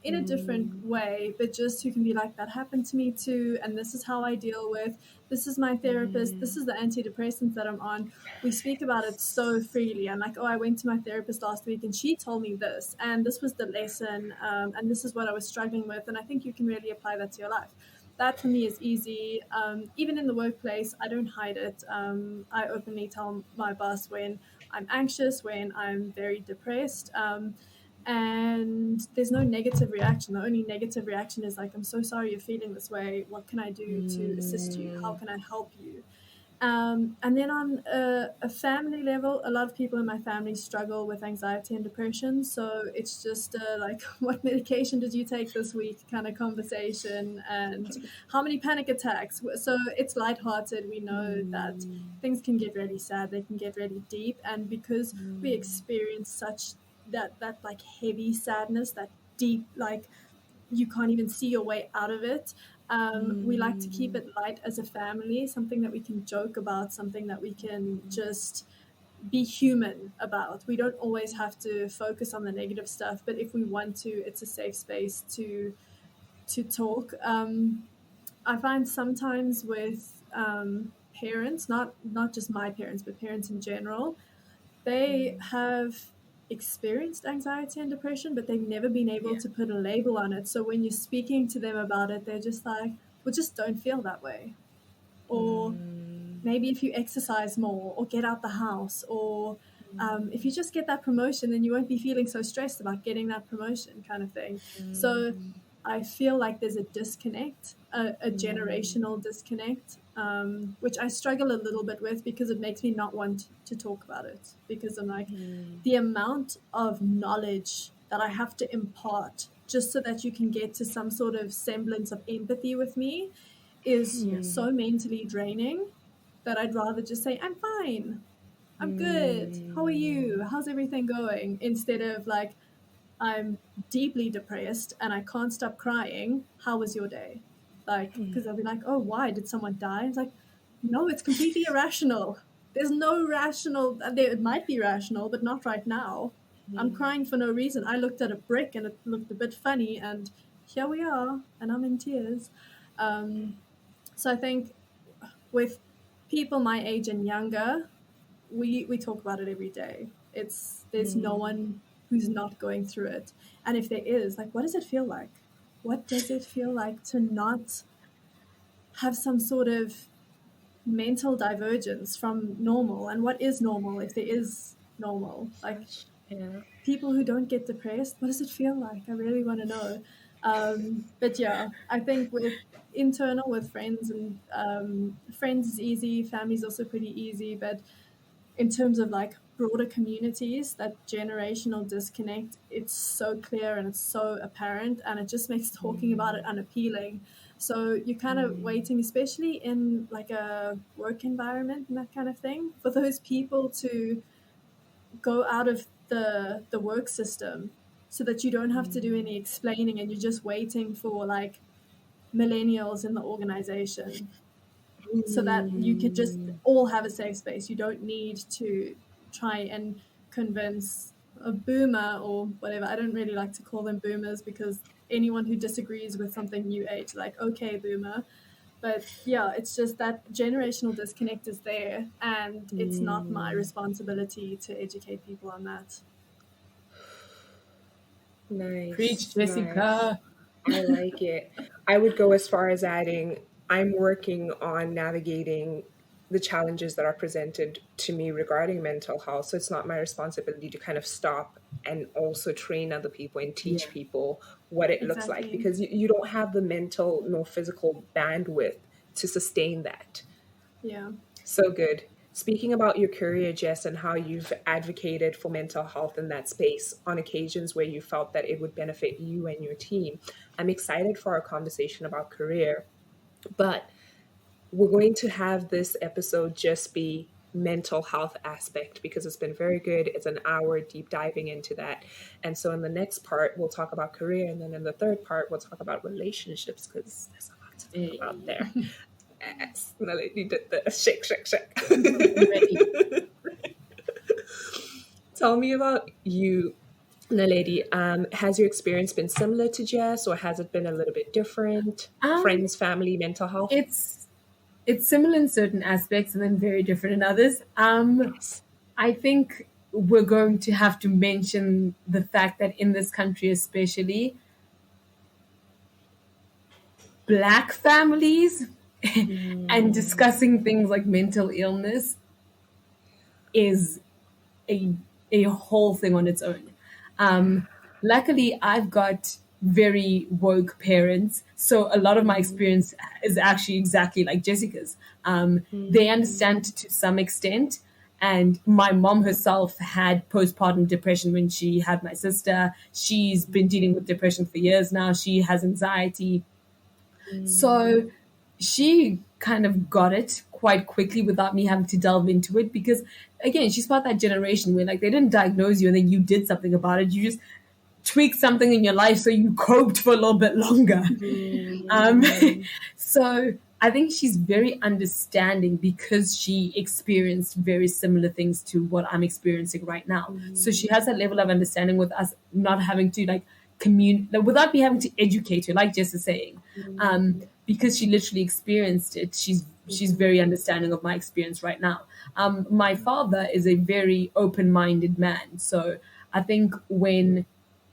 in a different way, but just who can be like, that happened to me too, and this is how I deal with, this is my therapist, this is the antidepressants that I'm on. We speak about it so freely. I'm like, oh, I went to my therapist last week and she told me this, and this was the lesson, and this is what I was struggling with, and I think you can really apply that to your life. That for me is easy. Even in the workplace, I don't hide it. I openly tell my boss when I'm anxious, when I'm very depressed, and there's no negative reaction. The only negative reaction is like, I'm so sorry you're feeling this way. What can I do to assist you? How can I help you? And then on a family level, a lot of people in my family struggle with anxiety and depression. So it's just like, what medication did you take this week kind of conversation, and how many panic attacks. So it's lighthearted. We know that things can get really sad, they can get really deep. And because we experience such that like heavy sadness, that deep, like you can't even see your way out of it. We like to keep it light as a family, something that we can joke about, something that we can just be human about. We don't always have to focus on the negative stuff, but if we want to, it's a safe space to talk. I find sometimes with parents, not just my parents, but parents in general, they have experienced anxiety and depression, but they've never been able to put a label on it. So when you're speaking to them about it, they're just like, well, just don't feel that way. Or maybe if you exercise more, or get out the house, or if you just get that promotion, then you won't be feeling so stressed about getting that promotion, kind of thing. So I feel like there's a disconnect, a generational disconnect, which I struggle a little bit with, because it makes me not want to talk about it, because I'm like, the amount of knowledge that I have to impart just so that you can get to some sort of semblance of empathy with me is so mentally draining, that I'd rather just say, I'm fine, I'm good, how are you, how's everything going, instead of like, I'm deeply depressed and I can't stop crying, how was your day? Like, because I'll be like, oh, why, did someone die? It's like, no, it's completely irrational. There's no rational, it might be rational, but not right now. I'm crying for no reason. I looked at a brick and it looked a bit funny, and here we are, and I'm in tears. So I think with people my age and younger, we talk about it every day. There's no one who's not going through it. And if there is, like, what does it feel like? What does it feel like to not have some sort of mental divergence from normal? And what is normal, if there is normal? Like, people who don't get depressed, what does it feel like? I really want to know. But yeah, I think with internal, with friends, and friends is easy, family's also pretty easy, but in terms of like broader communities, that generational disconnect, it's so clear and it's so apparent, and it just makes talking about it unappealing. So you're kind of waiting, especially in like a work environment and that kind of thing, for those people to go out of the work system, so that you don't have to do any explaining, and you're just waiting for like millennials in the organization, so that you could just all have a safe space. You don't need to try and convince a boomer or whatever. I don't really like to call them boomers, because anyone who disagrees with something new age, like, okay, boomer. But yeah, it's just that generational disconnect is there, and it's not my responsibility to educate people on that. Nice. Preach, Jessica. I like it. I would go as far as adding, I'm working on navigating the challenges that are presented to me regarding mental health. So it's not my responsibility to kind of stop and also train other people and teach people what it looks like, Exactly. because you don't have the mental nor physical bandwidth to sustain that. Yeah. So good. Speaking about your career, Jess, and how you've advocated for mental health in that space on occasions where you felt that it would benefit you and your team, I'm excited for our conversation about career. But we're going to have this episode just be mental health aspect, because it's been very good. It's an hour deep diving into that. And so in the next part, we'll talk about career. And then in the third part, we'll talk about relationships, because there's a lot to talk about there. Yes, Naledi did the shake. Tell me about you, Naledi. Has your experience been similar to Jess, or has it been a little bit different? Friends, family, mental health? It's similar in certain aspects and then very different in others. Yes. I think we're going to have to mention the fact that in this country, especially, Black families and discussing things like mental illness is a whole thing on its own. Luckily, I've got very woke parents. So a lot of my experience is actually exactly like Jessica's. They understand to some extent. And my mom herself had postpartum depression when she had my sister. She's been dealing with depression for years now. She has anxiety. So she kind of got it quite quickly without me having to delve into it because, again, she's part of that generation where like they didn't diagnose you and then you did something about it. You just tweaked something in your life so you coped for a little bit longer. Um, so I think she's very understanding because she experienced very similar things to what I'm experiencing right now. So she has that level of understanding with us not having to like without me having to educate her, like Jess is saying. Because she literally experienced it, she's very understanding of my experience right now. My father is a very open-minded man, so I think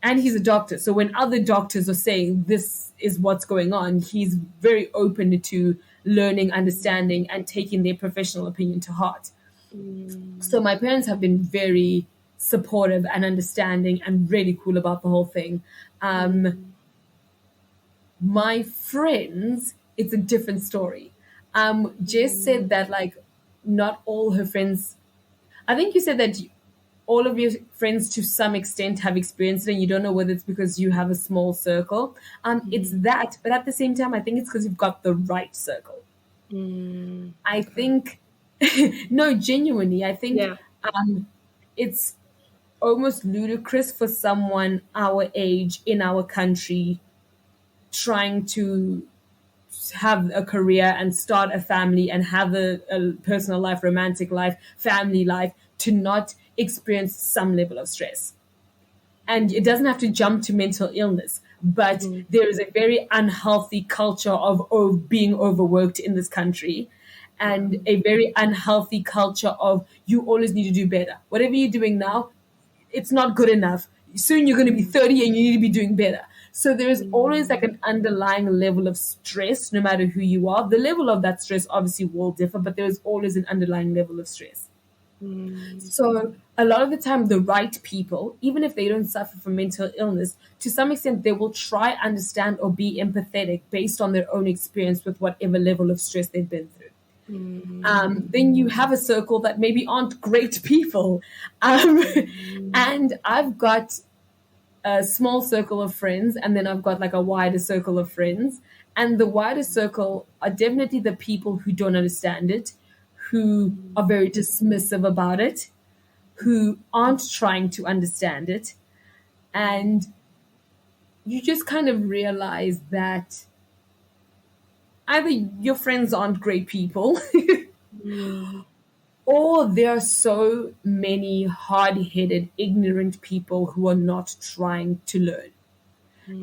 and he's a doctor, so when other doctors are saying this is what's going on, he's very open to learning, understanding, and taking their professional opinion to heart. So my parents have been very supportive and understanding and really cool about the whole thing. My friends, it's a different story. Jess said that like not all her friends. I think you said that all of your friends to some extent have experienced it, and you don't know whether it's because you have a small circle. It's that, but at the same time, I think it's because you've got the right circle. I think, no, genuinely, I think it's almost ludicrous for someone our age in our country trying to have a career and start a family and have a personal life, romantic life, family life, to not experience some level of stress. And it doesn't have to jump to mental illness, but there is a very unhealthy culture of being overworked in this country, and a very unhealthy culture of you always need to do better. Whatever you're doing now, it's not good enough. Soon you're going to be 30 and you need to be doing better. So there's always like an underlying level of stress, no matter who you are. The level of that stress obviously will differ, but there's always an underlying level of stress. So a lot of the time, the right people, even if they don't suffer from mental illness, to some extent, they will try, understand, or be empathetic based on their own experience with whatever level of stress they've been through. Then you have a circle that maybe aren't great people. And I've got a small circle of friends, and then I've got like a wider circle of friends. And the wider circle are definitely the people who don't understand it, who are very dismissive about it, who aren't trying to understand it. And you just kind of realize that either your friends aren't great people or there are so many hard-headed, ignorant people who are not trying to learn.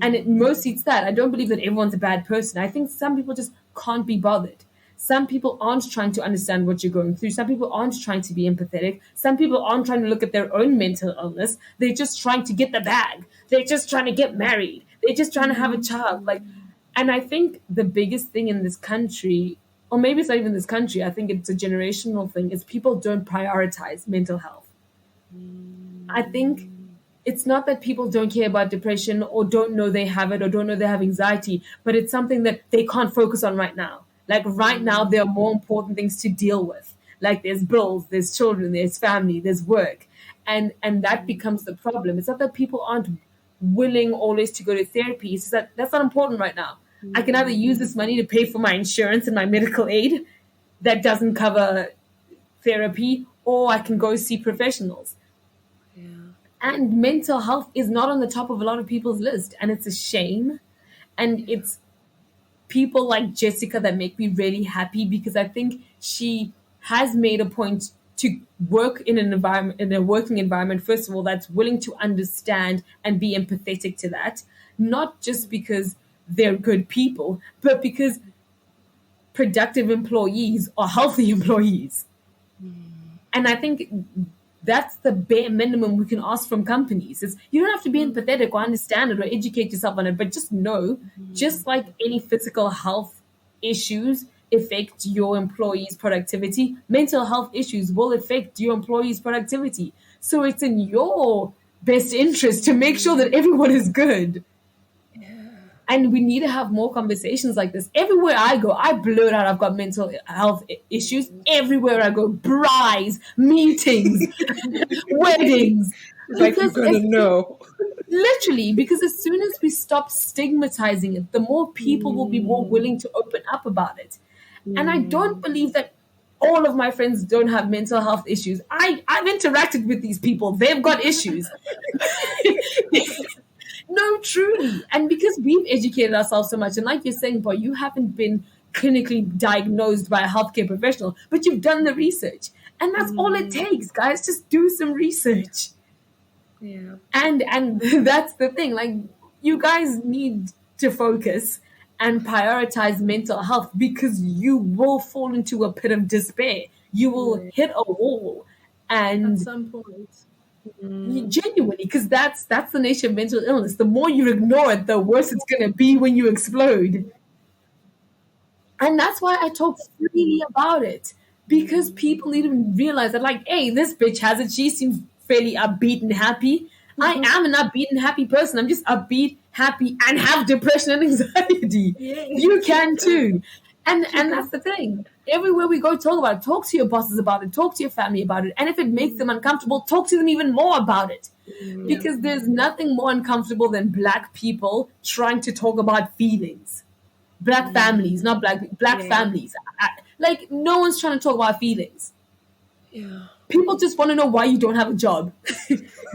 And mostly it's that. I don't believe that everyone's a bad person. I think some people just can't be bothered. Some people aren't trying to understand what you're going through. Some people aren't trying to be empathetic. Some people aren't trying to look at their own mental illness. They're just trying to get the bag. They're just trying to get married. They're just trying to have a child. And I think the biggest thing in this country, or maybe it's not even this country, I think it's a generational thing, is people don't prioritize mental health. I think it's not that people don't care about depression or don't know they have it or don't know they have anxiety, but it's something that they can't focus on right now. Like right now, there are more important things to deal with. Like there's bills, there's children, there's family, there's work. And that becomes the problem. It's not that people aren't willing always to go to therapy. It's that that's not important right now. I can either use this money to pay for my insurance and my medical aid that doesn't cover therapy, or I can go see professionals. And mental health is not on the top of a lot of people's list. And it's a shame. And it's people like Jessica that make me really happy, because I think she has made a point to work in an environment, in a working environment, first of all, that's willing to understand and be empathetic to that. Not just because they're good people, but because productive employees are healthy employees. And I think that's the bare minimum we can ask from companies. Is you don't have to be empathetic or understand it or educate yourself on it, but just know, just like any physical health issues affect your employees' productivity, mental health issues will affect your employees' productivity. So it's in your best interest to make sure that everyone is good. And we need to have more conversations like this. Everywhere I go, I blurt out I've got mental health issues. Everywhere I go, brides, meetings, weddings. It's like you're Because gonna know. literally, because as soon as we stop stigmatizing it, the more people will be more willing to open up about it. And I don't believe that all of my friends don't have mental health issues. I've interacted with these people. They've got issues. No, truly. And because we've educated ourselves so much, and like you're saying, boy, you haven't been clinically diagnosed by a healthcare professional, but you've done the research. And that's all it takes, guys. Just do some research. Yeah. And that's the thing. Like, you guys need to focus and prioritize mental health, because you will fall into a pit of despair. You will hit a wall, and At some point. genuinely, because that's the nature of mental illness. The more you ignore it, the worse it's going to be when you explode. And that's why I talk freely about it, because people need to realize that, like, hey, this bitch has it. She seems fairly upbeat and happy. I am an upbeat and happy person. I'm just upbeat, happy, and have depression and anxiety. Yes. You can too. And that's the thing. Everywhere we go, talk about it. Talk to your bosses about it. Talk to your family about it. And if it makes them uncomfortable, talk to them even more about it. Because there's nothing more uncomfortable than Black people trying to talk about feelings. Black families, not Black families. Like, no one's trying to talk about feelings. Yeah. People just want to know why you don't have a job.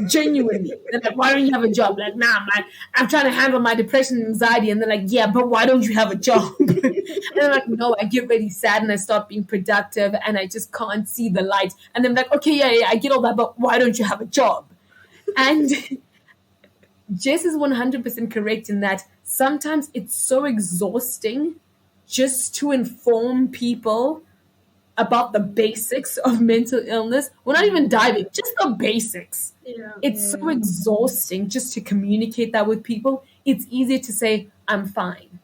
Genuinely. They're like, why don't you have a job? Like, nah, man, I'm trying to handle my depression and anxiety. And they're like, yeah, but why don't you have a job? And I'm like, no, I get really sad and I start being productive and I just can't see the light. And they're like, okay, yeah, I get all that, but why don't you have a job? And Jess is 100% correct in that sometimes it's so exhausting just to inform people about the basics of mental illness. We're not even diving, just the basics. Yeah. It's so exhausting just to communicate that with people. It's easier to say, I'm fine.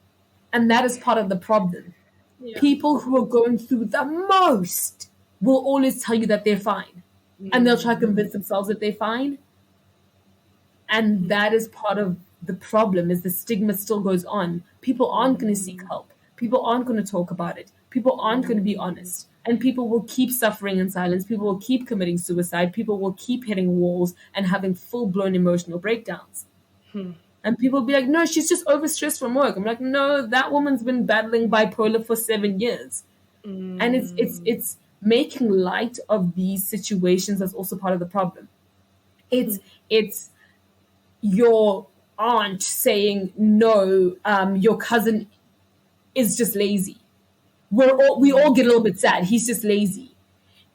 And that is part of the problem. Yeah. People who are going through the most will always tell you that they're fine. And they'll try to convince themselves that they're fine. And that is part of the problem, is the stigma still goes on. People aren't going to seek help. People aren't going to talk about it. People aren't going to be honest. And people will keep suffering in silence. People will keep committing suicide. People will keep hitting walls and having full-blown emotional breakdowns. And people will be like, no, she's just overstressed from work. I'm like, no, that woman's been battling bipolar for 7 years. And it's making light of these situations that's also part of the problem. It's your aunt saying, no, your cousin is just lazy. We all get a little bit sad. He's just lazy.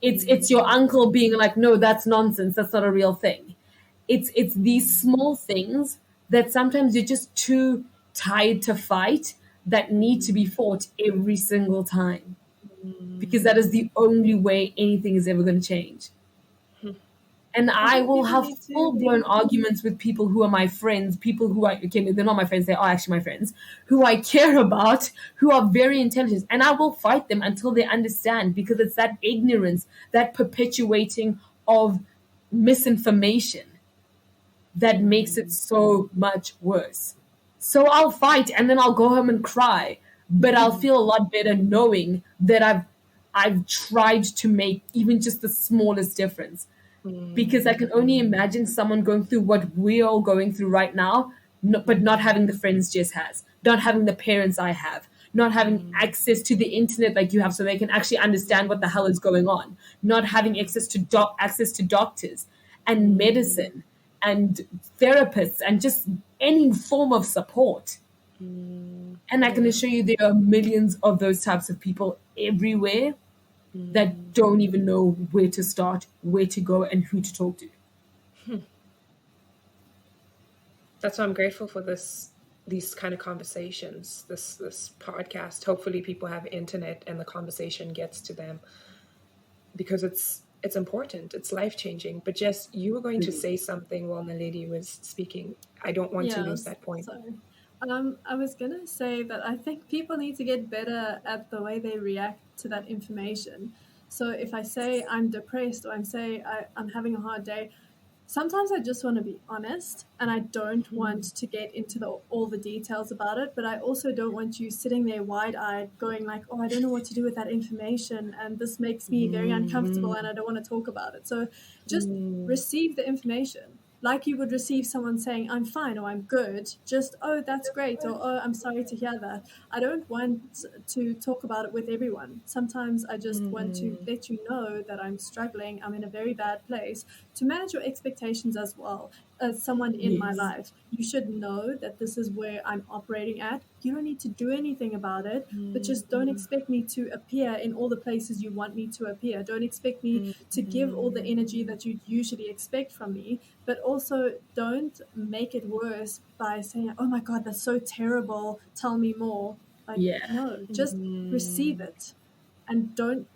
It's your uncle being like, no, that's nonsense. That's not a real thing. It's these small things that sometimes you're just too tired to fight that need to be fought every single time. Because that is the only way anything is ever going to change. And I will have full-blown arguments with people who are my friends, people who they're not my friends, they are actually my friends, who I care about, who are very intelligent. And I will fight them until they understand, because it's that ignorance, that perpetuating of misinformation that makes it so much worse. So I'll fight and then I'll go home and cry. But I'll feel a lot better knowing that I've tried to make even just the smallest difference. Because I can only imagine someone going through what we're all going through right now, but not having the friends Jess has, not having the parents I have, not having access to the internet like you have so they can actually understand what the hell is going on, not having access to doctors and medicine and therapists and just any form of support. And I can assure you there are millions of those types of people everywhere that don't even know where to start, where to go, and who to talk to. That's why I'm grateful for these kind of conversations, this podcast. Hopefully people have internet and the conversation gets to them, because it's important. It's life-changing. But Jess, you were going to say something while Naledi was speaking. I don't want to lose that point. Sorry. I was going to say that I think people need to get better at the way they react to that information. So if I say I'm depressed, or I'm having a hard day, sometimes I just want to be honest, and I don't want to get into all the details about it, but I also don't want you sitting there wide-eyed going like, oh, I don't know what to do with that information, and this makes me very uncomfortable and I don't want to talk about it. So just receive the information like you would receive someone saying, I'm fine, or I'm good. Just, oh, that's great, or oh, I'm sorry to hear that. I don't want to talk about it with everyone. Sometimes I just want to let you know that I'm struggling, I'm in a very bad place, to manage your expectations as well. As someone in my Yes. life, you should know that this is where I'm operating at. You don't need to do anything about it, but just don't expect me to appear in all the places you want me to appear. Don't expect me to give all the energy that you usually expect from me, but also don't make it worse by saying, oh my God, that's so terrible, tell me more. Like, Yeah. no, just receive it and don't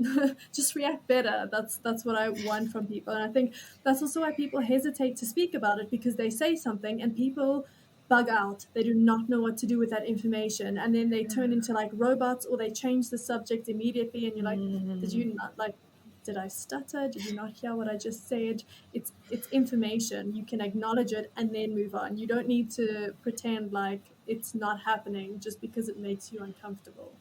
just react better. That's what I want from people. And I think that's also why people hesitate to speak about it, because they say something and people bug out. They do not know what to do with that information, and then they turn into like robots, or they change the subject immediately, and you're like, did you not, like, did I stutter? Did you not hear what I just said? It's information. You can acknowledge it and then move on. You don't need to pretend like it's not happening just because it makes you uncomfortable.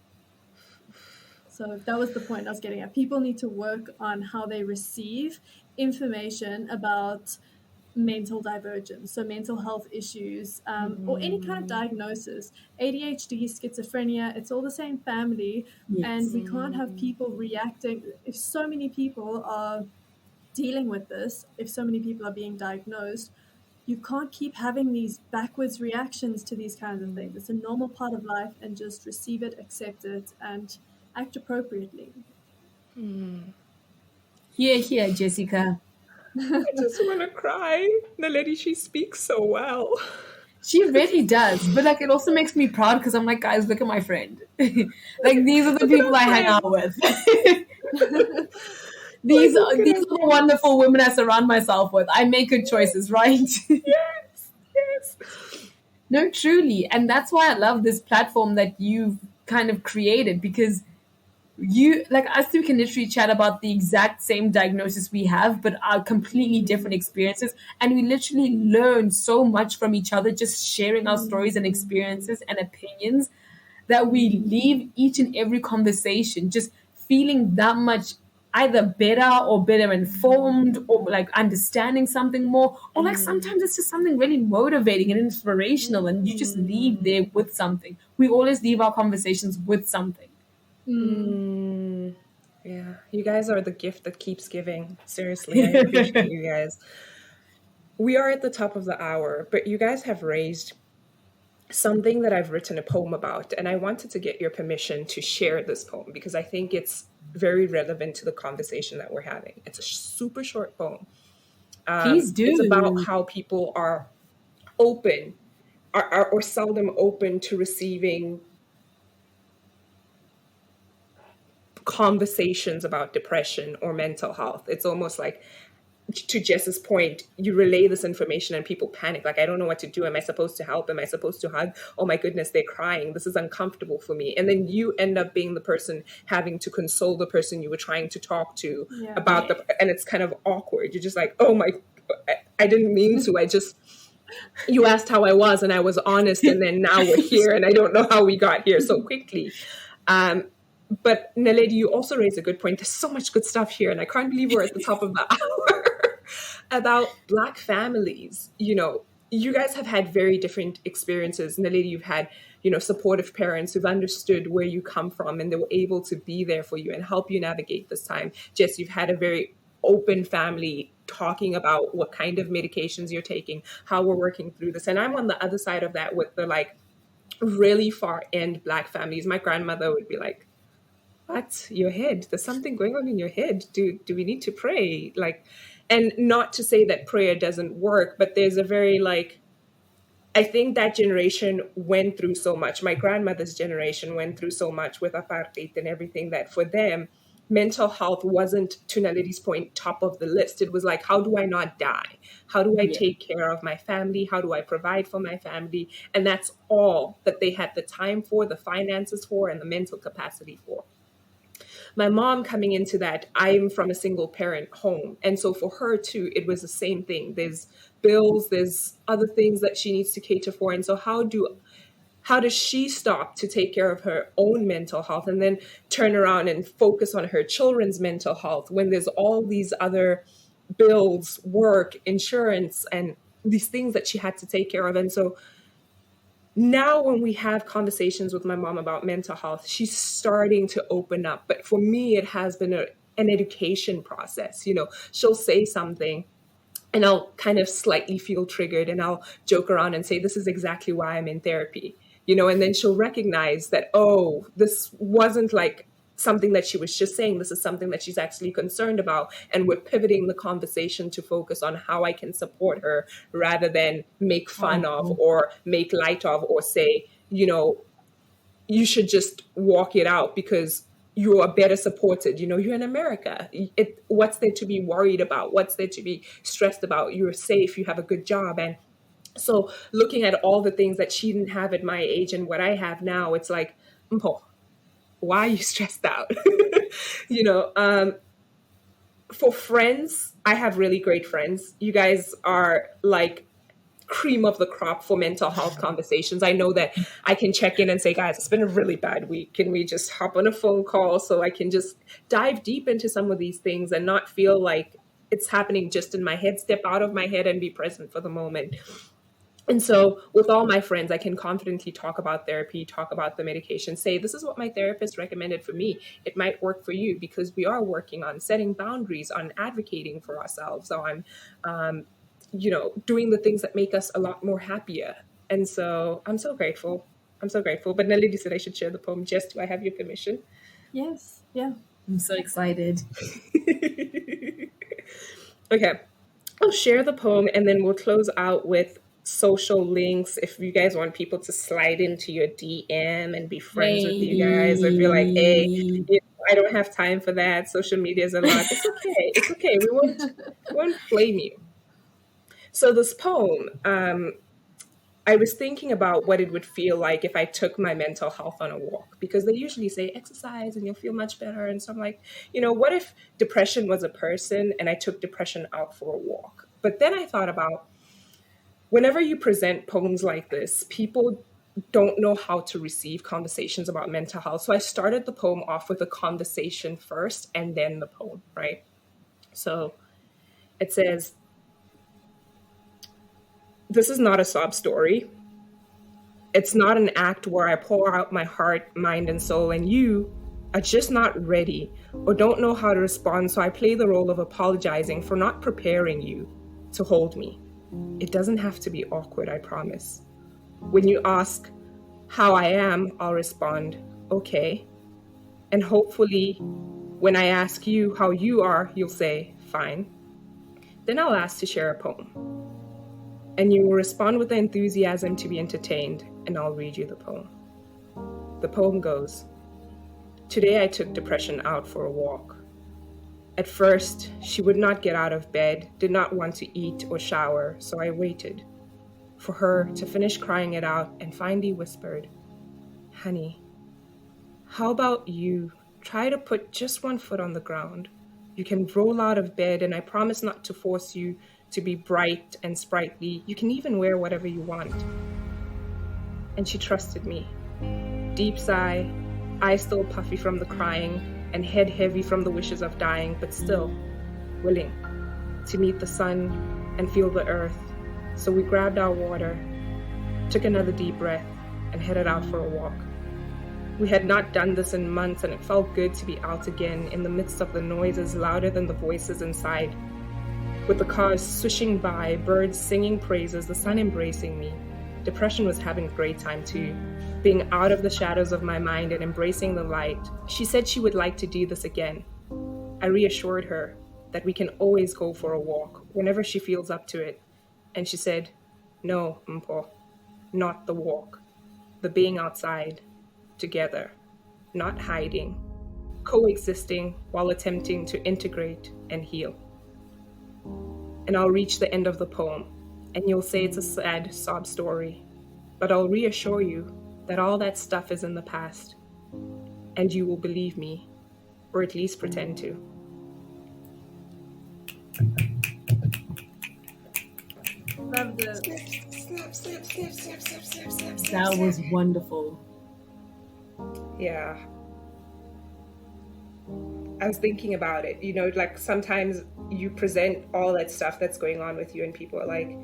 So that was the point I was getting at. People need to work on how they receive information about mental divergence, so mental health issues, or any kind of diagnosis. ADHD, schizophrenia, it's all the same family, and Yes. we can't have people reacting. If so many people are dealing with this, if so many people are being diagnosed, you can't keep having these backwards reactions to these kinds of things. It's a normal part of life, and just receive it, accept it, and act appropriately. Here, Jessica. I just want to cry. Naledi, she speaks so well. She really does. But like, it also makes me proud because I'm like, guys, look at my friend. Like, these are the Look at people our I hang out friends. with. These Look are at our the friends. wonderful women I surround myself with. I make good choices, right? Yes. No, truly. And that's why I love this platform that you've kind of created, because you, like us two, can literally chat about the exact same diagnosis we have, but our completely different experiences. And we literally learn so much from each other, just sharing our stories and experiences and opinions, that we leave each and every conversation just feeling that much either better or better informed, or like understanding something more, or like sometimes it's just something really motivating and inspirational, and you just leave there with something. We always leave our conversations with something. Yeah, you guys are the gift that keeps giving. Seriously, I appreciate you guys. We are at the top of the hour, but you guys have raised something that I've written a poem about, and I wanted to get your permission to share this poem because I think it's very relevant to the conversation that we're having. It's a super short poem. Please It's about do. how people are open, or seldom open to receiving conversations about depression or mental health. It's almost like, to Jess's point, you relay this information and people panic. Like, I don't know what to do. Am I supposed to help? Am I supposed to hug? Oh my goodness, they're crying. This is uncomfortable for me. And then you end up being the person having to console the person you were trying to talk to Yeah. about and it's kind of awkward. You're just like, oh my, I didn't mean to. You asked how I was and I was honest. And then now we're here and I don't know how we got here so quickly. But Naledi, you also raised a good point. There's so much good stuff here, and I can't believe we're at the top of the hour about Black families. You guys have had very different experiences. Naledi, you've had, supportive parents who've understood where you come from, and they were able to be there for you and help you navigate this time. Jess, you've had a very open family talking about what kind of medications you're taking, how we're working through this. And I'm on the other side of that with the really far end Black families. My grandmother would be like, what? Your head? There's something going on in your head. Do we need to pray? And not to say that prayer doesn't work, but there's a very I think that generation went through so much. My grandmother's generation went through so much with apartheid and everything, that for them, mental health wasn't, to Naledi's point, top of the list. It was like, how do I not die? How do I Yeah. take care of my family? How do I provide for my family? And that's all that they had the time for, the finances for, and the mental capacity for. my mom coming into that, I'm from a single parent home. And so for her too, it was the same thing. There's bills, there's other things that she needs to cater for. And so how does she stop to take care of her own mental health and then turn around and focus on her children's mental health when there's all these other bills, work, insurance, and these things that she had to take care of? And so now when we have conversations with my mom about mental health, she's starting to open up. But for me, it has been an education process. She'll say something and I'll kind of slightly feel triggered and I'll joke around and say, this is exactly why I'm in therapy, and then she'll recognize that, oh, this wasn't like something that she was just saying. This is something that she's actually concerned about. And we're pivoting the conversation to focus on how I can support her rather than make fun of or make light of or say, you should just walk it out because you are better supported. You're in America. What's there to be worried about? What's there to be stressed about? You're safe. You have a good job. And so looking at all the things that she didn't have at my age and what I have now, it's like, Mpho, why are you stressed out? For friends, I have really great friends. You guys are like cream of the crop for mental health conversations. I know that I can check in and say, guys, it's been a really bad week. Can we just hop on a phone call so I can just dive deep into some of these things and not feel like it's happening just in my head, step out of my head and be present for the moment. And so with all my friends, I can confidently talk about therapy, talk about the medication, say, this is what my therapist recommended for me. It might work for you because we are working on setting boundaries, on advocating for ourselves, on, doing the things that make us a lot more happier. And so I'm so grateful. But Naledi said I should share the poem. Jess, do I have your permission? Yes. Yeah. I'm so excited. Okay. I'll share the poem and then we'll close out with social links if you guys want people to slide into your DM and be friends with you guys. If you're like, hey, I don't have time for that. Social media is a lot. It's okay. We won't flame you. So this poem, I was thinking about what it would feel like if I took my mental health on a walk, because they usually say exercise and you'll feel much better. And so I'm like, what if depression was a person and I took depression out for a walk? But then I thought about, whenever you present poems like this, people don't know how to receive conversations about mental health. So I started the poem off with a conversation first and then the poem, right? So it says, this is not a sob story. It's not an act where I pour out my heart, mind, and soul, and you are just not ready or don't know how to respond. So I play the role of apologizing for not preparing you to hold me. It doesn't have to be awkward, I promise. When you ask how I am, I'll respond, okay. And hopefully, when I ask you how you are, you'll say, fine. Then I'll ask to share a poem. And you will respond with the enthusiasm to be entertained, and I'll read you the poem. The poem goes, today I took depression out for a walk. At first, she would not get out of bed, did not want to eat or shower, so I waited for her to finish crying it out and finally whispered, honey, how about you try to put just one foot on the ground? You can roll out of bed, and I promise not to force you to be bright and sprightly. You can even wear whatever you want. And she trusted me. Deep sigh, eyes still puffy from the crying, and head heavy from the wishes of dying, but still willing to meet the sun and feel the earth. So we grabbed our water, took another deep breath, and headed out for a walk. We had not done this in months, and it felt good to be out again in the midst of the noises louder than the voices inside. With the cars swishing by, birds singing praises, the sun embracing me. Depression was having a great time too, being out of the shadows of my mind and embracing the light. She said she would like to do this again. I reassured her that we can always go for a walk whenever she feels up to it. And she said, no, Mpho, not the walk. The being outside, together, not hiding, coexisting while attempting to integrate and heal. And I'll reach the end of the poem, and you'll say it's a sad sob story, but I'll reassure you that all that stuff is in the past, and you will believe me or at least pretend to. Loved it. That was wonderful. Yeah. I was thinking about it, you know, like sometimes you present all that stuff that's going on with you and people are like,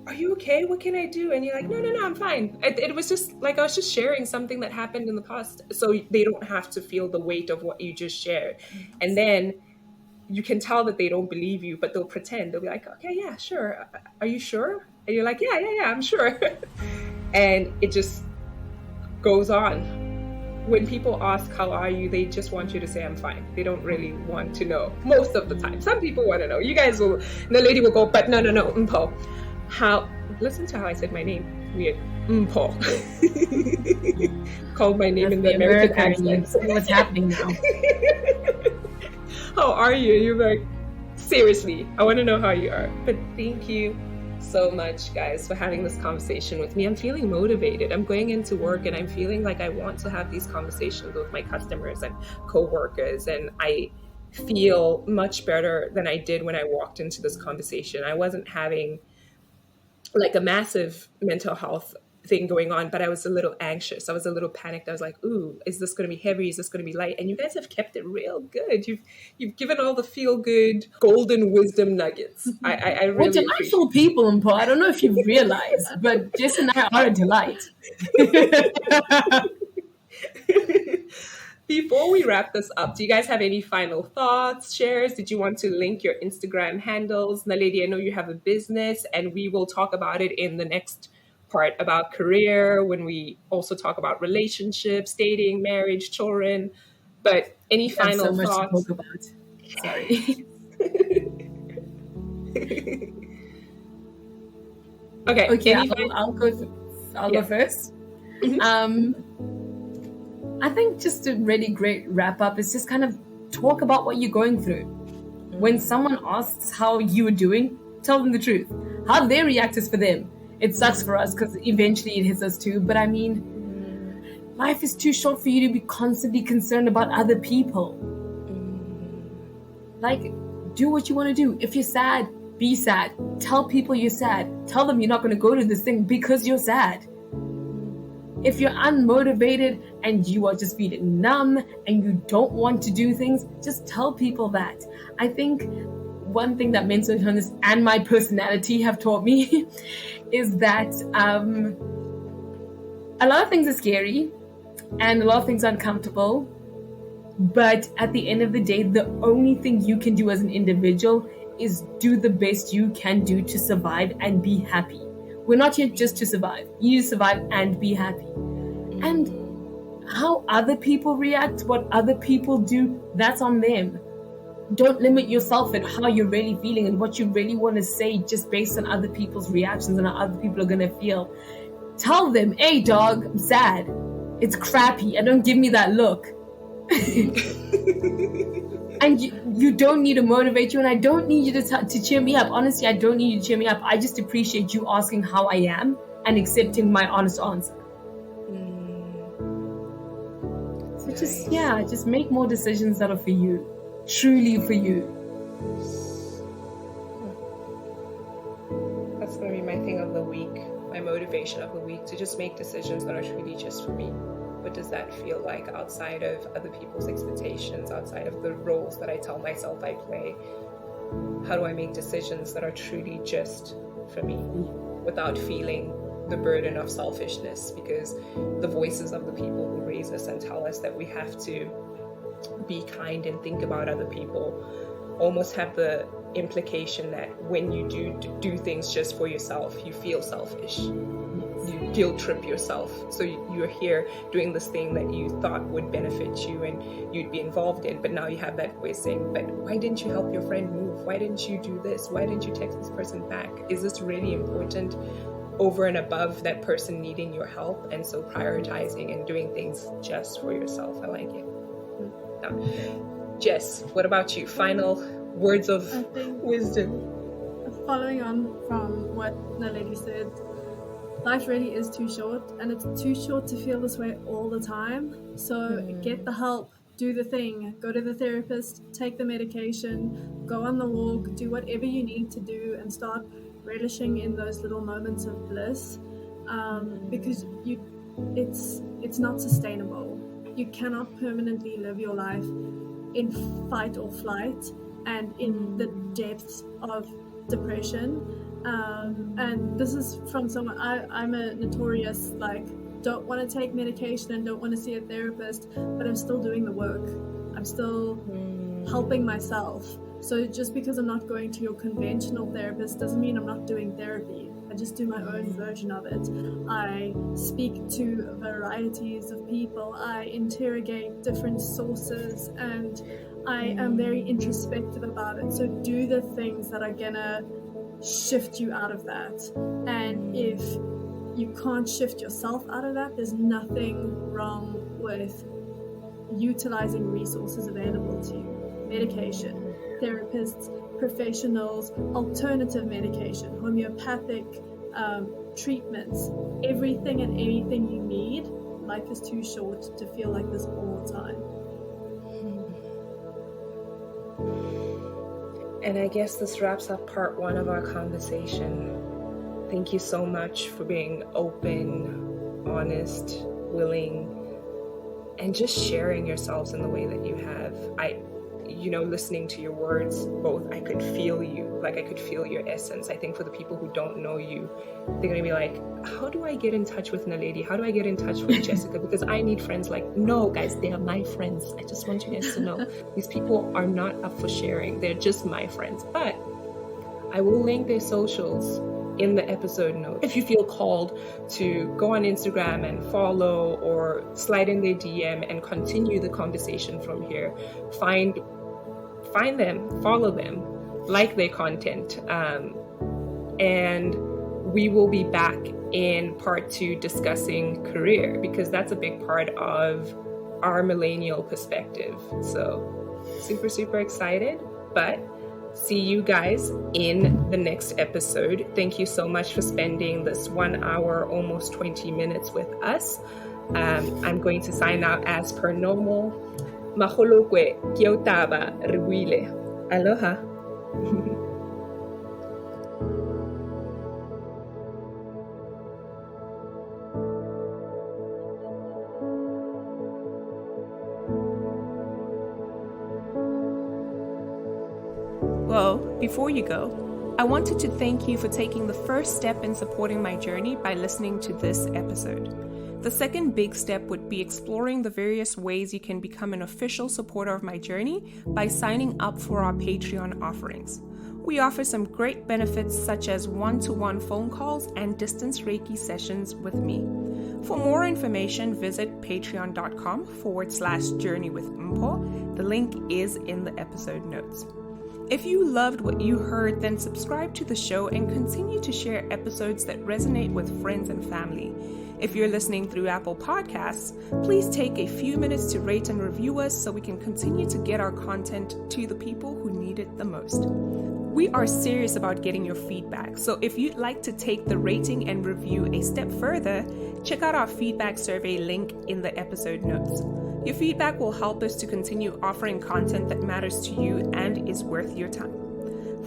are you okay? What can I do? And you're like, no, I'm fine. It was just like, I was just sharing something that happened in the past. So they don't have to feel the weight of what you just shared. And then you can tell that they don't believe you, but they'll pretend. They'll be like, okay, yeah, sure. Are you sure? And you're like, yeah, I'm sure. And it just goes on. When people ask, how are you? They just want you to say, I'm fine. They don't really want to know most of the time. Some people want to know. You guys will, the lady will go, but no, Mpho. How, listen to how I said my name. Weird. Mpho. Called my name in the American accent. What's happening now? How are you? You're like, seriously, I want to know how you are. But thank you so much, guys, for having this conversation with me. I'm feeling motivated. I'm going into work and I'm feeling like I want to have these conversations with my customers and co-workers, and I feel much better than I did when I walked into this conversation. I wasn't having like a massive mental health thing going on, but I was a little anxious. I was a little panicked. I was like, ooh, is this going to be heavy? Is this going to be light? And you guys have kept it real good. You've given all the feel good golden wisdom nuggets. I really We're delightful people, Mpho. I don't know if you've realized, but Jess and I are a delight. Before we wrap this up, do you guys have any final thoughts, shares? Did you want to link your Instagram handles? Naledi, I know you have a business, and we will talk about it in the next part about career, when we also talk about relationships, dating, marriage, children. But any final so much thoughts? to talk about. Sorry. Okay, I'll go first. I think just a really great wrap up is just kind of talk about what you're going through. When someone asks how you are doing, tell them the truth. How they react is for them. It sucks for us because eventually it hits us too. But I mean, life is too short for you to be constantly concerned about other people. Like, do what you want to do. If you're sad, be sad. Tell people you're sad. Tell them you're not going to go to this thing because you're sad. If you're unmotivated and you are just feeling numb and you don't want to do things, just tell people that. I think one thing that mental illness and my personality have taught me is that a lot of things are scary and a lot of things are uncomfortable. But at the end of the day, the only thing you can do as an individual is do the best you can do to survive and be happy. We're not here just to survive. You need to survive and be happy. And how other people react, what other people do, that's on them. Don't limit yourself at how you're really feeling and what you really want to say just based on other people's reactions and how other people are going to feel. Tell them, hey dog, I'm sad. It's crappy. And don't give me that look. And you don't need to motivate you, and I don't need you to cheer me up. Honestly, I don't need you to cheer me up. I just appreciate you asking how I am and accepting my honest answer. So just make more decisions that are for you, truly for you. That's going to be my thing of the week, my motivation of the week, to just make decisions that are truly just for me. What does that feel like outside of other people's expectations, outside of the roles that I tell myself I play? How do I make decisions that are truly just for me without feeling the burden of selfishness? Because the voices of the people who raise us and tell us that we have to be kind and think about other people almost have the implication that when you do things just for yourself, you feel selfish. You guilt trip yourself. So you're here doing this thing that you thought would benefit you and you'd be involved in, but now you have that voice saying, but why didn't you help your friend move? Why didn't you do this? Why didn't you text this person back? Is this really important over and above that person needing your help? And so prioritizing and doing things just for yourself. I like it. Now, Jess, what about you? Final words of wisdom. Following on from what Naledi said, life really is too short, and it's too short to feel this way all the time. So get the help do the thing, go to the therapist, take the medication, go on the walk, do whatever you need to do, and start relishing in those little moments of bliss, because it's not sustainable. You cannot permanently live your life in fight or flight and in the depths of depression. And this is from someone, I'm a notorious, don't want to take medication and don't want to see a therapist, but I'm still doing the work. I'm still helping myself. So just because I'm not going to your conventional therapist doesn't mean I'm not doing therapy. I just do my own version of it. I speak to varieties of people. I interrogate different sources, and I am very introspective about it. So do the things that are gonna shift you out of that. And if you can't shift yourself out of that, there's nothing wrong with utilizing resources available to you. Medication, therapists, professionals, alternative medication, homeopathic treatments, everything and anything you need. Life is too short to feel like this all the time. And I guess this wraps up part 1 of our conversation. Thank you so much for being open, honest, willing, and just sharing yourselves in the way that you have. Listening to your words, both, I could feel you, I could feel your essence. I think for the people who don't know you, they're going to be like, how do I get in touch with Naledi? How do I get in touch with Jessica? Because I need friends. No, guys, they are my friends. I just want you guys to know these people are not up for sharing. They're just my friends. But I will link their socials in the episode notes. If you feel called to go on Instagram and follow or slide in their DM and continue the conversation from here, find them, follow them, like their content. And we will be back in part 2 discussing career, because that's a big part of our millennial perspective. So super, super excited, but see you guys in the next episode. Thank you so much for spending this 1 hour, almost 20 minutes with us. I'm going to sign out as per normal. Maholokwe kiotaba rwile. Aloha. Well, before you go, I wanted to thank you for taking the first step in supporting my journey by listening to this episode. The second big step would be exploring the various ways you can become an official supporter of my journey by signing up for our Patreon offerings. We offer some great benefits such as one-to-one phone calls and distance Reiki sessions with me. For more information, visit patreon.com/journeywithmpho. The link is in the episode notes. If you loved what you heard, then subscribe to the show and continue to share episodes that resonate with friends and family. If you're listening through Apple Podcasts, please take a few minutes to rate and review us so we can continue to get our content to the people who need it the most. We are serious about getting your feedback, so if you'd like to take the rating and review a step further, check out our feedback survey link in the episode notes. Your feedback will help us to continue offering content that matters to you and is worth your time.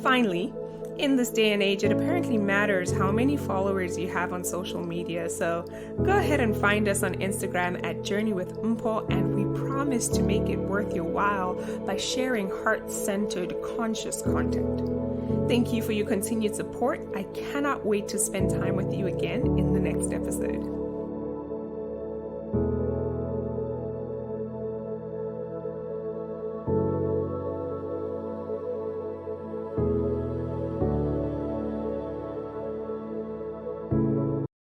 Finally, in this day and age, it apparently matters how many followers you have on social media, so go ahead and find us on Instagram at journeywithmpho, and we promise to make it worth your while by sharing heart-centered, conscious content. Thank you for your continued support. I cannot wait to spend time with you again in the next episode.